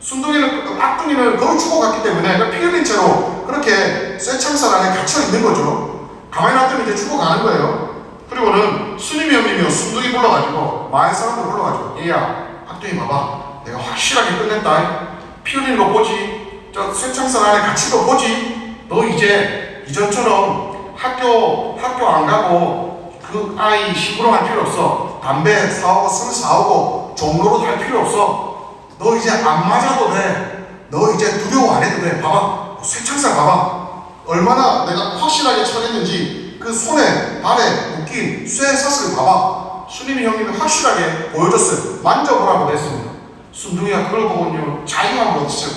순둥이는 악동이는 거의 죽어갔기 때문에 피 흘린 채로 그렇게 쇠창살 안에 갇혀 있는 거죠. 가만히 놔두면 이제 죽어가는 거예요. 그리고는 수님이 형님이요 순둥이 불러가지고 마을 사람들 불러가지고 얘야 악동이 봐봐 내가 확실하게 끝냈다. 피 흘리는 거 보지? 저 쇠창살 안에 갇힌 거 보지? 너 이제 이전처럼 학교 안 가고 그 아이 심부름할 필요 없어. 담배 사오고 술 사오고 종로로 갈 필요 없어. 너 이제 안 맞아도 돼. 너 이제 두려워 안 해도 돼. 봐봐 쇠창살 봐봐 얼마나 내가 확실하게 쳐냈는지. 그 손에 발에 묶인 쇠사슬을 봐봐. 수님이 형님이 확실하게 보여줬어요. 만져보라고 했습니다. 순둥이가 그걸 보고요 자유함을 얻었어요.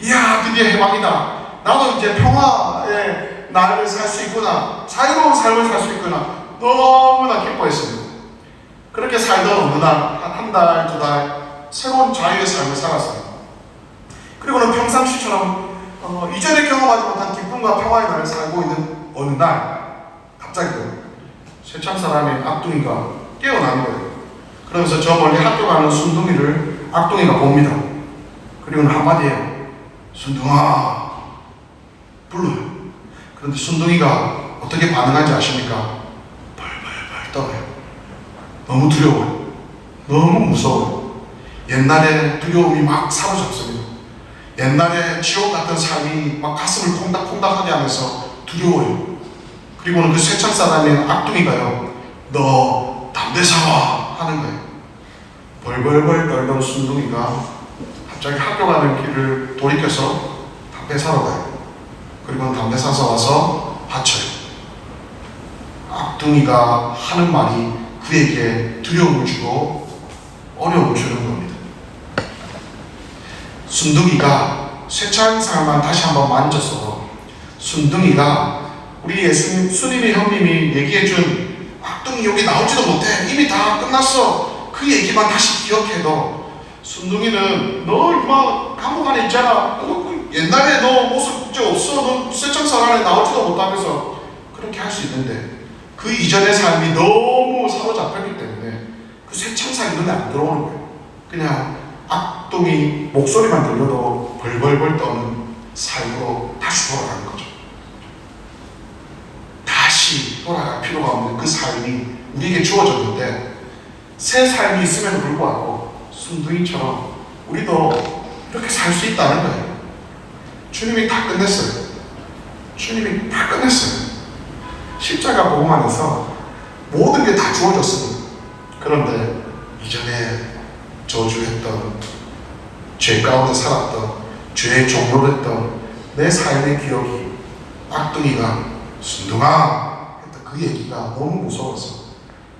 이야 드디어 해방이다. 나도 이제 평화의 날을 살 수 있구나. 자유로운 삶을 살 수 있구나. 너무나 기뻐했습니다. 그렇게 살던 어느 날 한 달, 두 달 새로운 자유의 삶을 살았어요. 그리고는 평상시처럼 이전에 경험하지 못한 기쁨과 평화의 날을 살고 있는 어느 날 갑자기 쇠창살 안에 악둥이가 깨어나는 거예요. 그러면서 저 멀리 학교 가는 순둥이를 악둥이가 봅니다. 그리고는 한마디 해요. 순둥아 불러요. 그런데 순둥이가 어떻게 반응하는지 아십니까? 벌벌벌 떠요. 너무 두려워요. 너무 무서워요. 옛날에 두려움이 막 사로잡습니다. 옛날에 지옥 같은 삶이 막 가슴을 콩닥콩닥하게 하면서 두려워요. 그리고는 그 쇠창살 안에 악둥이가요 너 담배 사와 하는 거예요. 벌벌벌 떨던 순둥이가 갑자기 학교 가는 길을 돌이켜서 담배 사러 가요. 그리고 담배 사서 와서 바쳐요. 악둥이가 하는 말이 그에게 두려움을 주고 어려움을 주는 겁니다. 순둥이가 쇠창살만 다시 한번 만져서 순둥이가 우리 예수님, 수님의 형님이 얘기해준 악동이 여기 나오지도 못해. 이미 다 끝났어. 그 얘기만 다시 기억해도 순둥이는 너 이마 감옥 안에 있잖아. 옛날에 너 모습 국제 없어. 너 쇠창살 안에 나오지도 못하면서 그렇게 할 수 있는데 그 이전의 삶이 너무 사로잡혔기 때문에 그 쇠창살이 눈에 안 들어오는 거예요. 그냥 악동이 목소리만 들려도 벌벌벌 떠는 삶으로 다시 돌아가는 거죠. 다시 돌아갈 필요가 없는 그 삶이 우리에게 주어졌는데 새 삶이 있음에도 불구하고 순둥이처럼 우리도 이렇게 살 수 있다는 거예요. 주님이 다 끝냈어요. 주님이 다 끝냈어요. 십자가 복음 안에서 모든 게 다 주어졌습니다. 그런데 이전에 저주했던 죄 가운데 살았던 죄의 종로를 했던 내 삶의 기억이 악둥이가 순둥아 했던 그 얘기가 너무 무서워서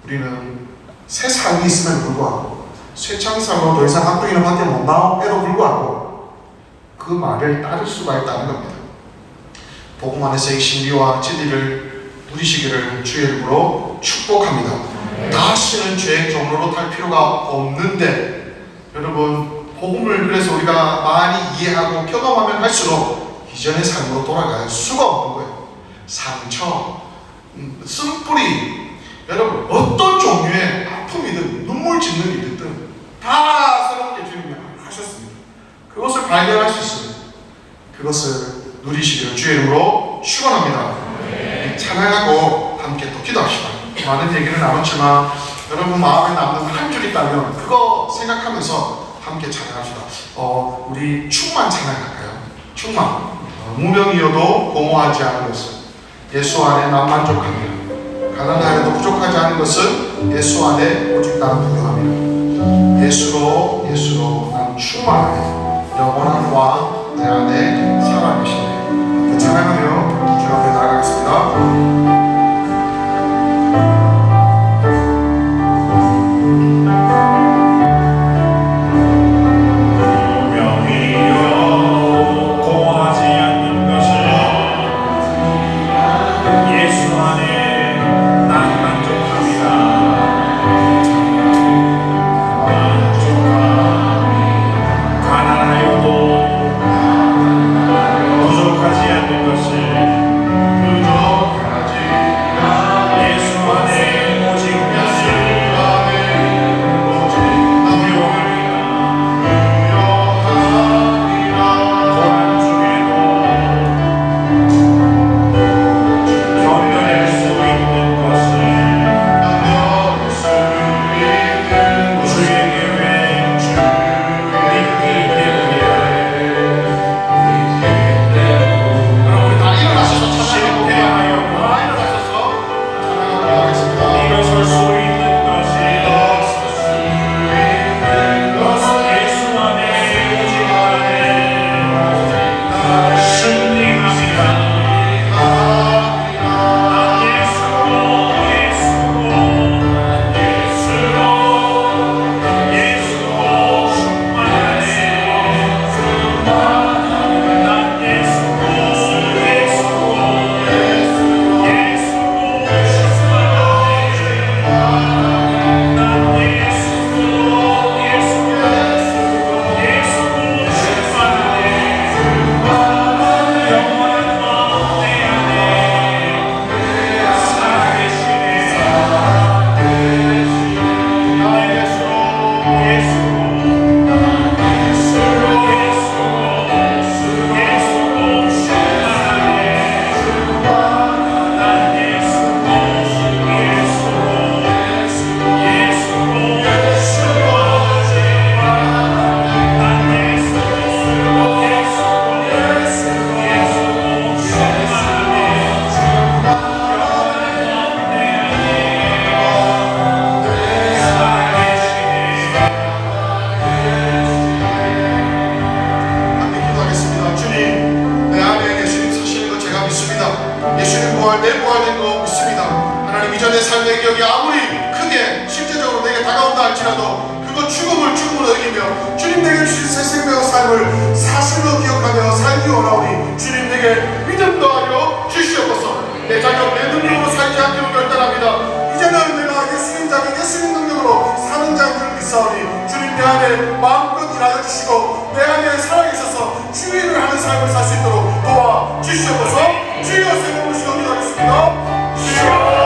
우리는 새 삶이 있음에도 불구하고 쇠창살로 더 이상 악둥이는 밖에 못 나옴에도 불구하고 그 말을 따를 수가 있다는 겁니다. 복음 안에서의 신비와 진리를 누리시기를 주의 이름으로 축복합니다. 다시는 죄의 종로로 탈 필요가 없는데 여러분 복음을 그래서 우리가 많이 이해하고 경험하면 할수록 이전의 삶으로 돌아갈 수가 없는 거예요. 상처, 쓴뿌리, 여러분 어떤 종류의 아픔이든 눈물 짓는 일이든 다 새롭게 주님이 하셨습니다. 그것을 발견할 수 있어요. 그것을 누리시기를 주의 이름으로 축원합니다. 찬양하고 함께 또 기도합시다. 많은 얘기를 나눴지만 여러분 마음에 남는 한 줄 있다면 그거 생각하면서 함께 찬양합시다. 우리 충만 찬양할까요? 충만. 무명이어도 공허하지 않은 것은 예수 안에 난 만족합니다. 가난하여도 부족하지 않은 것은 예수 안에 오직 나는 부유합니다. 예수로 난 충만하네. 영원한 왕 내 안에 살아계시네. 찬양하며 주 앞에 나아가겠습니다. 것을 사실로 기억하며 살기 원하오니 주님 내게 믿음 더하여 주시옵소서. 내 자격 내 능력으로 살지 않기로 결단합니다. 이제는 내가 예수님 자격 예수님 능력으로 사는 자인 줄 믿사오니 주님 내 안에 마음껏 일하여 주시고 내 안에 살아계셔서 주의를 하는 삶을 살 수 있도록 도와주시옵소서. 주여 세금을 시험하겠습니다. 주여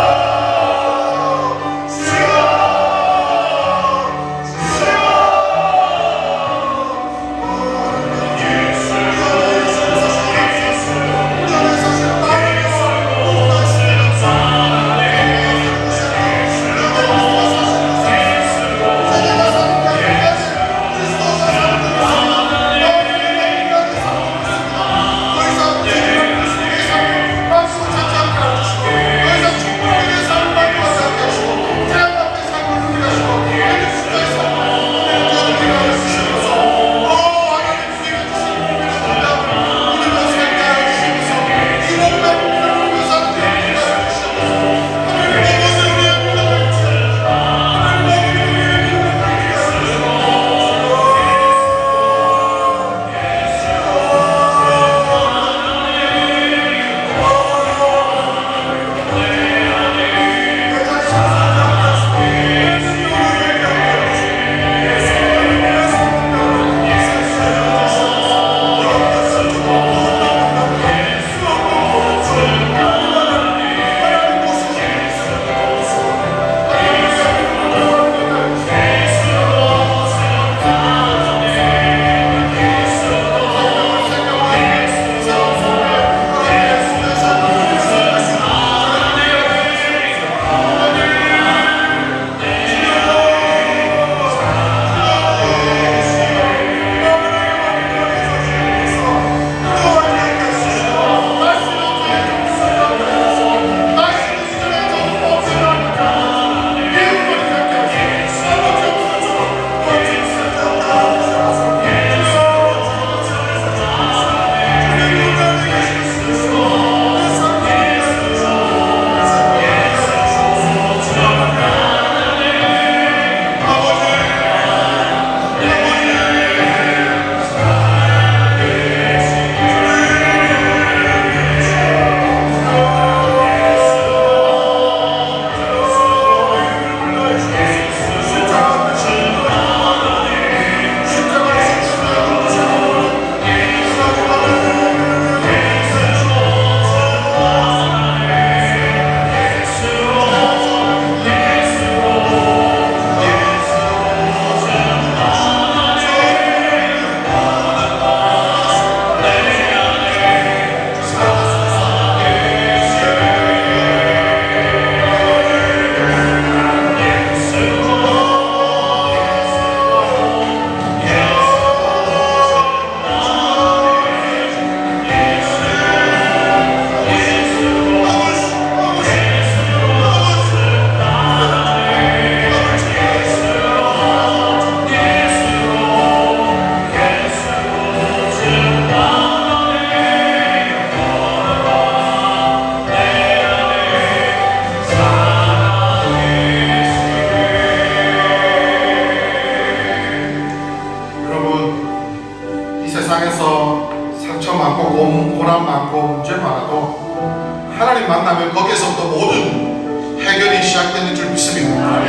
세상에서 상처 많고 고난 많고 문제 많아도 하나님 만나면 거기에서부터 모든 해결이 시작되는 줄 믿습니다.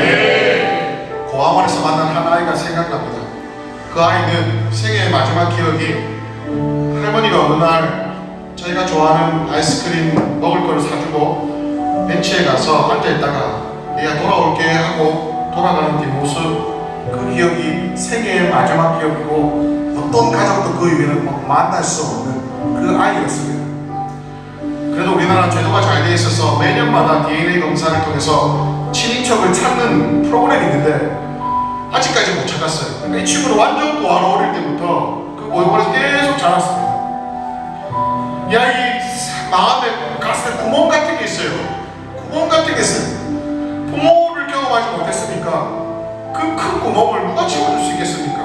고아원에서 만난 한 아이가 생각납니다. 그 아이는 생애의 마지막 기억이 할머니가 어느 날 저희가 좋아하는 아이스크림 먹을 거를 사주고 벤치에 가서 앉아있다가 얘가 돌아올게 하고 돌아가는 뒷모습, 그 기억이 생애의 마지막 기억이고 어떤 가족도 그 이후에는 만날 수 없는 그 아이였습니다. 그래도 우리나라 제도가 잘 돼 있어서 매년마다 DNA 검사를 통해서 친인척을 찾는 프로그램이 있는데 아직까지 못 찾았어요. 그러니까 이 친구는 완전 고아로 어릴 때부터 그 모의고에서 계속 자랐습니다. 이 아이 마음에 가슴에 구멍 같은 게 있어요. 구멍 같은 게 있어요. 부모를 경험하지 못했으니까 그 큰 구멍을 누가 채워줄 수 있겠습니까?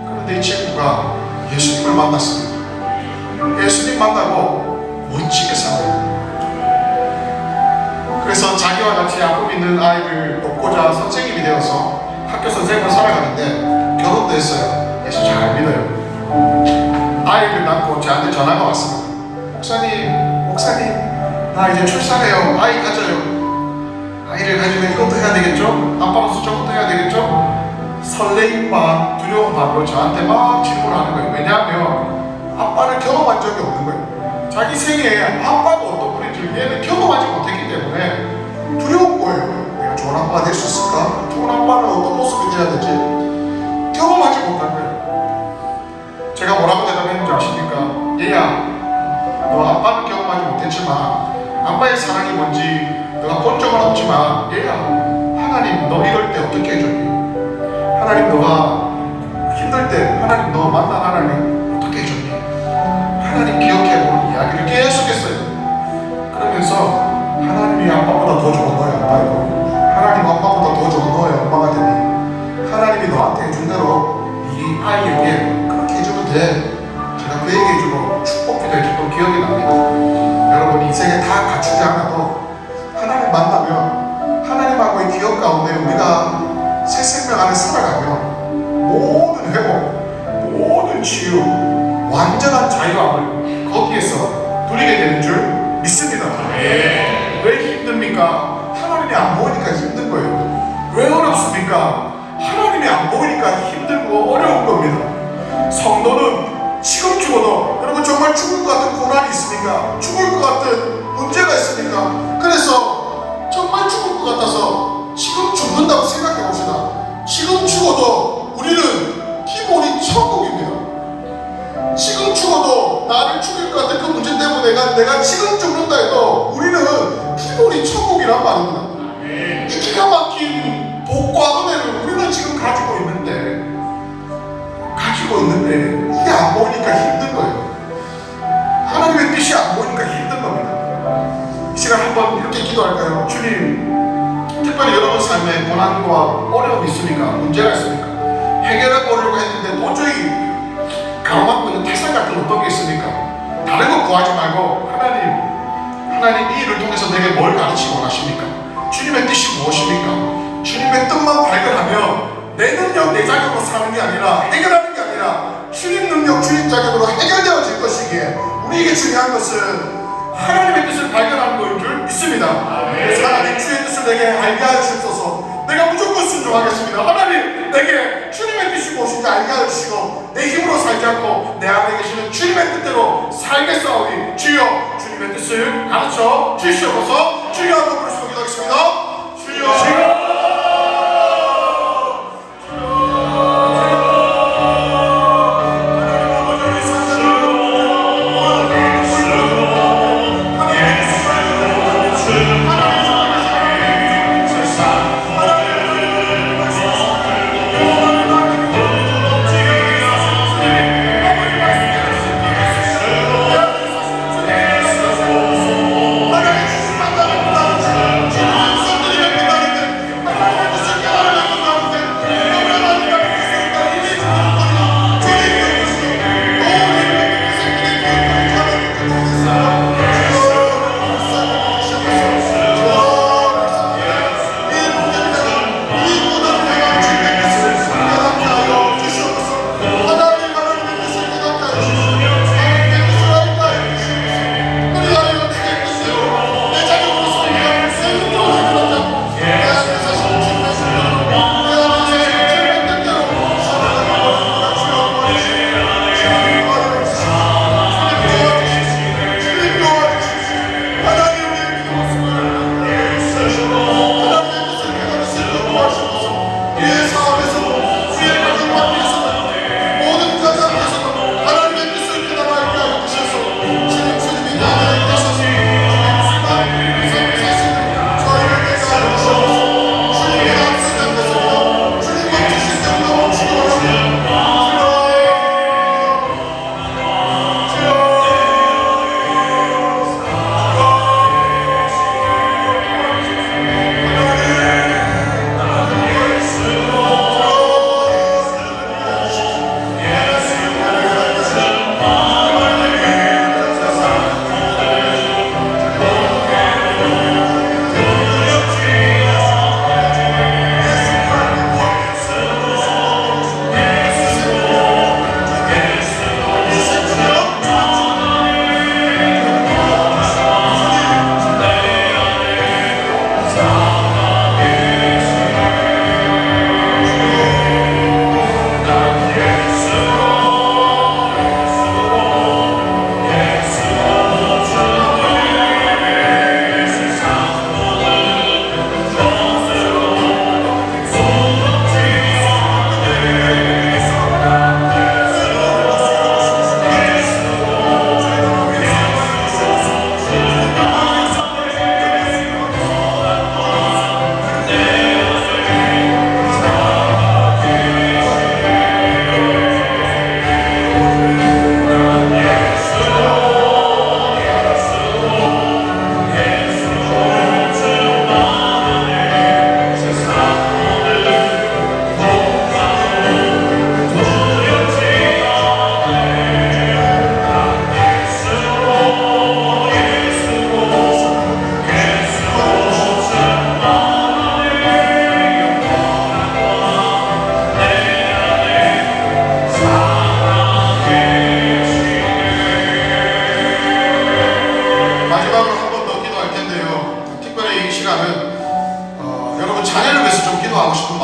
그런데 이 친구가 예수님을 만났습니다. 예수님 만나고 멋지게 살아요. 그래서 자기와 같이 아픔 있는 아이를 돕고자 선생님이 되어서 학교 선생님으로 살아가는데 결혼도 했어요. 예수 잘 믿어요. 저한테 전화가 왔습니다. 목사님, 나 이제 출산해요. 아이 가져요. 아이를 가지면 이것도 해야 되겠죠? 아빠로서 저것도 해야 되겠죠? 설레임과 두려움 반으로 저한테 막 질문하는 거예요. 왜냐하면 아빠를 경험한 적이 없는 거예요. 자기 생애에 아빠가 어떤 분인지 얘는 경험하지 못했기 때문에 두려운 거예요. 내가 좋은 아빠가 될 수 있을까? 좋은 아빠는 어떤 모습이 돼야 될지 경험하지 못한 거예요. 제가 뭐라고 대답했는지 아십니까? 얘야, 너 아빠는 경험하지 못했지만 아빠의 사랑이 뭔지 너가 본 적은 없지만 얘야, 하나님 너 이럴 때 어떻게 해줬니? 하나님 너가 힘들 때 하나님 너 만난 하나님 어떻게 해줬니? 하나님 기억해보는 이야기를 계속 했어요. 그러면서 하나님이 아빠보다 더 좋은 너의 아빠이고 하나님 엄마보다 더 좋은 너의 엄마가 되니 하나님이 너한테 해준 대로 이 아이에게 그렇게 해주면 돼. 제가 그 얘기 해주고 축복기도 해줬던 기억이 납니다. 여러분 인생에 다 갖추지 않아도 하나님 만나면 하나님하고의 기억 가운데 우리가 새 생명 안에 살아가면 모든 회복, 모든 치유, 완전한 자유함을 거기에서 누리게 되는 줄 믿습니다. 왜 힘듭니까? 하나님이 안 보이니까 힘든 거예요. 왜 어렵습니까? 하나님이 안 보이니까 힘들고 어려운 겁니다. 성도는 지금 죽어도 여러분 정말 죽을 것 같은 고난이 있습니까? 죽을 것 같은 문제가 있습니까? 그래서 정말 죽을 것 같아서 지금 죽는다고 생각해 봅시다. 지금 죽어도 우리는 기본이 천국입니다. 지금 죽어도 나를 죽일 것 같은 그 문제 때문에 내가 지금 죽는다 해도 우리는 기본이 천국이란 말입니다. 이 기가 막힌 복과 은혜를 우리는 지금 가지고 있는데 이게 안 보이니까 힘든 거예요. 하나님의 뜻이 안 보이니까 힘든 겁니다. 이 시간 한번 이렇게 기도할까요? 주님, 특별히 여러분 삶에 고난과 어려움이 있습니까? 문제가 있습니까? 해결해 보려고 했는데 도저히 가로막고 있는 태산 같은 어떤 게 있습니까? 다른 거 구하지 말고 하나님 이 일을 통해서 내게 뭘 가르치고 원하십니까? 주님의 뜻이 무엇입니까? 주님의 뜻만 발견하면 내 능력, 내 자격으로 사는 게 아니라 해결하는 게 아니라 주님 능력, 주님 자격으로 해결되어질 것이기에 우리에게 중요한 것은 하나님의 뜻을 발견하는 것인 줄 믿습니다. 그래서 하나님 주의 뜻을 내게 알게 하시옵소서. 내가 무조건 순종하겠습니다. 하나님 내게 주님의 뜻이 무엇인지 알게 하시고 내 힘으로 살지 않고 내 안에 계시는 주님의 뜻대로 살겠사오니 주여 주님의 뜻을 가르쳐 주시옵소서. 주여 한번 부르시고 기도하겠습니다. 주여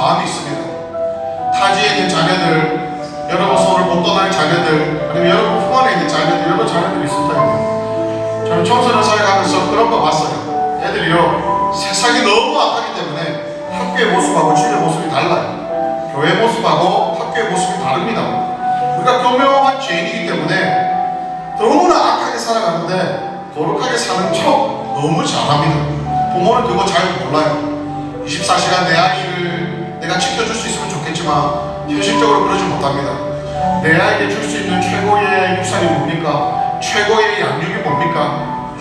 마음이 있습니다. 타지에 있는 자녀들, 여러분 서울 못 떠날 자녀들, 아니면 여러분 품 안에 있는 자녀들, 여러 자녀들이 있을 텐데, 저는 청소년 사회 가면서 그런 거 봤어요. 애들이요, 세상이 너무 악하기 때문에 학교의 모습하고 집의 모습이 달라요. 교회 모습하고 학교의 모습이 다릅니다. 우리가 교묘한 죄인이기 때문에 너무나 악하게 살아가는데 거룩하게 사는 척 너무 잘합니다. 부모는 그거 잘 몰라요. 24시간 내 아이를 내가 지켜줄 수 있으면 좋겠지만 현실적으로 그러지 못합니다. 내 아이에게 줄 수 있는 최고의 유산이 뭡니까? 최고의 양육이 뭡니까?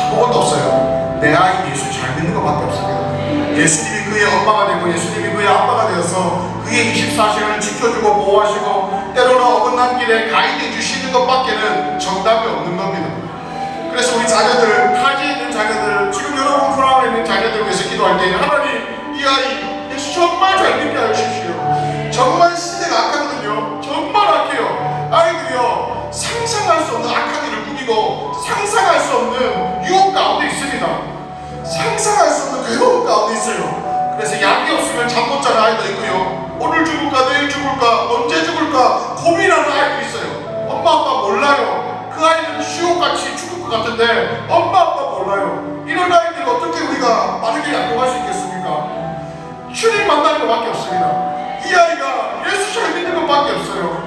아무것도 없어요. 내 아이 예수 잘 믿는 것밖에 없습니다. 예수님이 그의 엄마가 되고 예수님이 그의 아빠가 되어서 그의 24시간을 지켜주고 보호하시고 때로는 어긋난 길에 가이드 주시는 것밖에는 정답이 없는 겁니다. 그래서 우리 자녀들, 타지에 있는 자녀들, 지금 여러분 프라하에 있는 자녀들 위해서 기도할 때 하나님, 이 아이 예수 정말 잘 믿게 하십시오. 정말 시대가 악하거든요. 정말 악해요. 아이들이요, 상상할 수 없는 악한 일을 꾸미고 상상할 수 없는 유혹 가운데 있습니다. 상상할 수 없는 괴로움 가운데 있어요. 그래서 약이 없으면 잠 못 자는 아이도 있고요, 오늘 죽을까 내일 죽을까 언제 죽을까 고민하는 아이도 있어요. 엄마 아빠 몰라요. 그 아이는 지옥같이 죽을 것 같은데 엄마 아빠 몰라요. 이런 아이들 어떻게 우리가 빠르게 양육할 수 있겠습니까? 주님 만나는 것밖에 없습니다. 이 아이가 예수 잘 믿는 것밖에 없어요.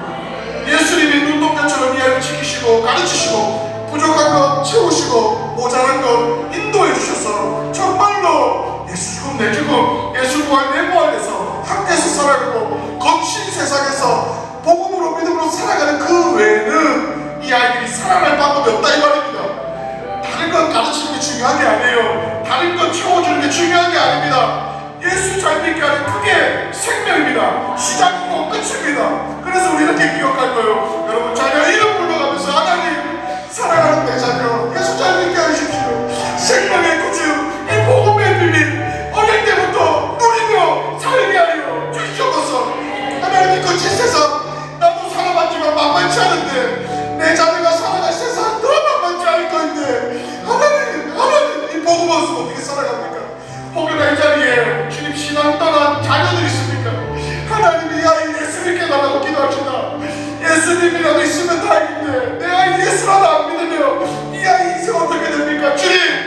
예수님이 눈동자처럼 이 아이를 지키시고 가르치시고 부족한 것 채우시고 모자란 것 인도해 주셔서 정말로 예수 죽음 내 죽음, 예수 부활 내 부활에서 함께해서 살아가고 거친 세상에서 복음으로 믿음으로 살아가는 그 외에는 이 아이들이 살아갈 방법이 없다 이 말입니다. 다른 건 가르치는 게 중요한 게 아니에요. 다른 건 채워주는 게 중요한 게 아닙니다. 예수 잘 믿게 하는 그게 생명입니다. 시작이고 끝입니다. 그래서 우리 이렇게 기억할 거예요. 여러분 자녀 이름 불러가면서 하나님, 사랑하는 내 자녀 예수 잘 믿게 하십시오. 생명의 구주, 이 복음의 비밀 어릴 때부터 누리며 살게 하여 주시옵소서. 하나님, 거친 세상 나도 살아봤지만 만만치 않은데 내 자녀가 살아갈 세상 더 만만치 않을 건데 하나님 이 복음 없으면 어떻게 살아갑니까? 혹여나 이 자리에 주님 신앙 떠난 자녀들 있습니까? 하나님이 이 아이 예수 믿게 달라고 기도합시다. 예수님이라도 있으면 다행인데 내 아이 예수라도 안 믿으면 이 아이 인생 어떻게 됩니까? 주님,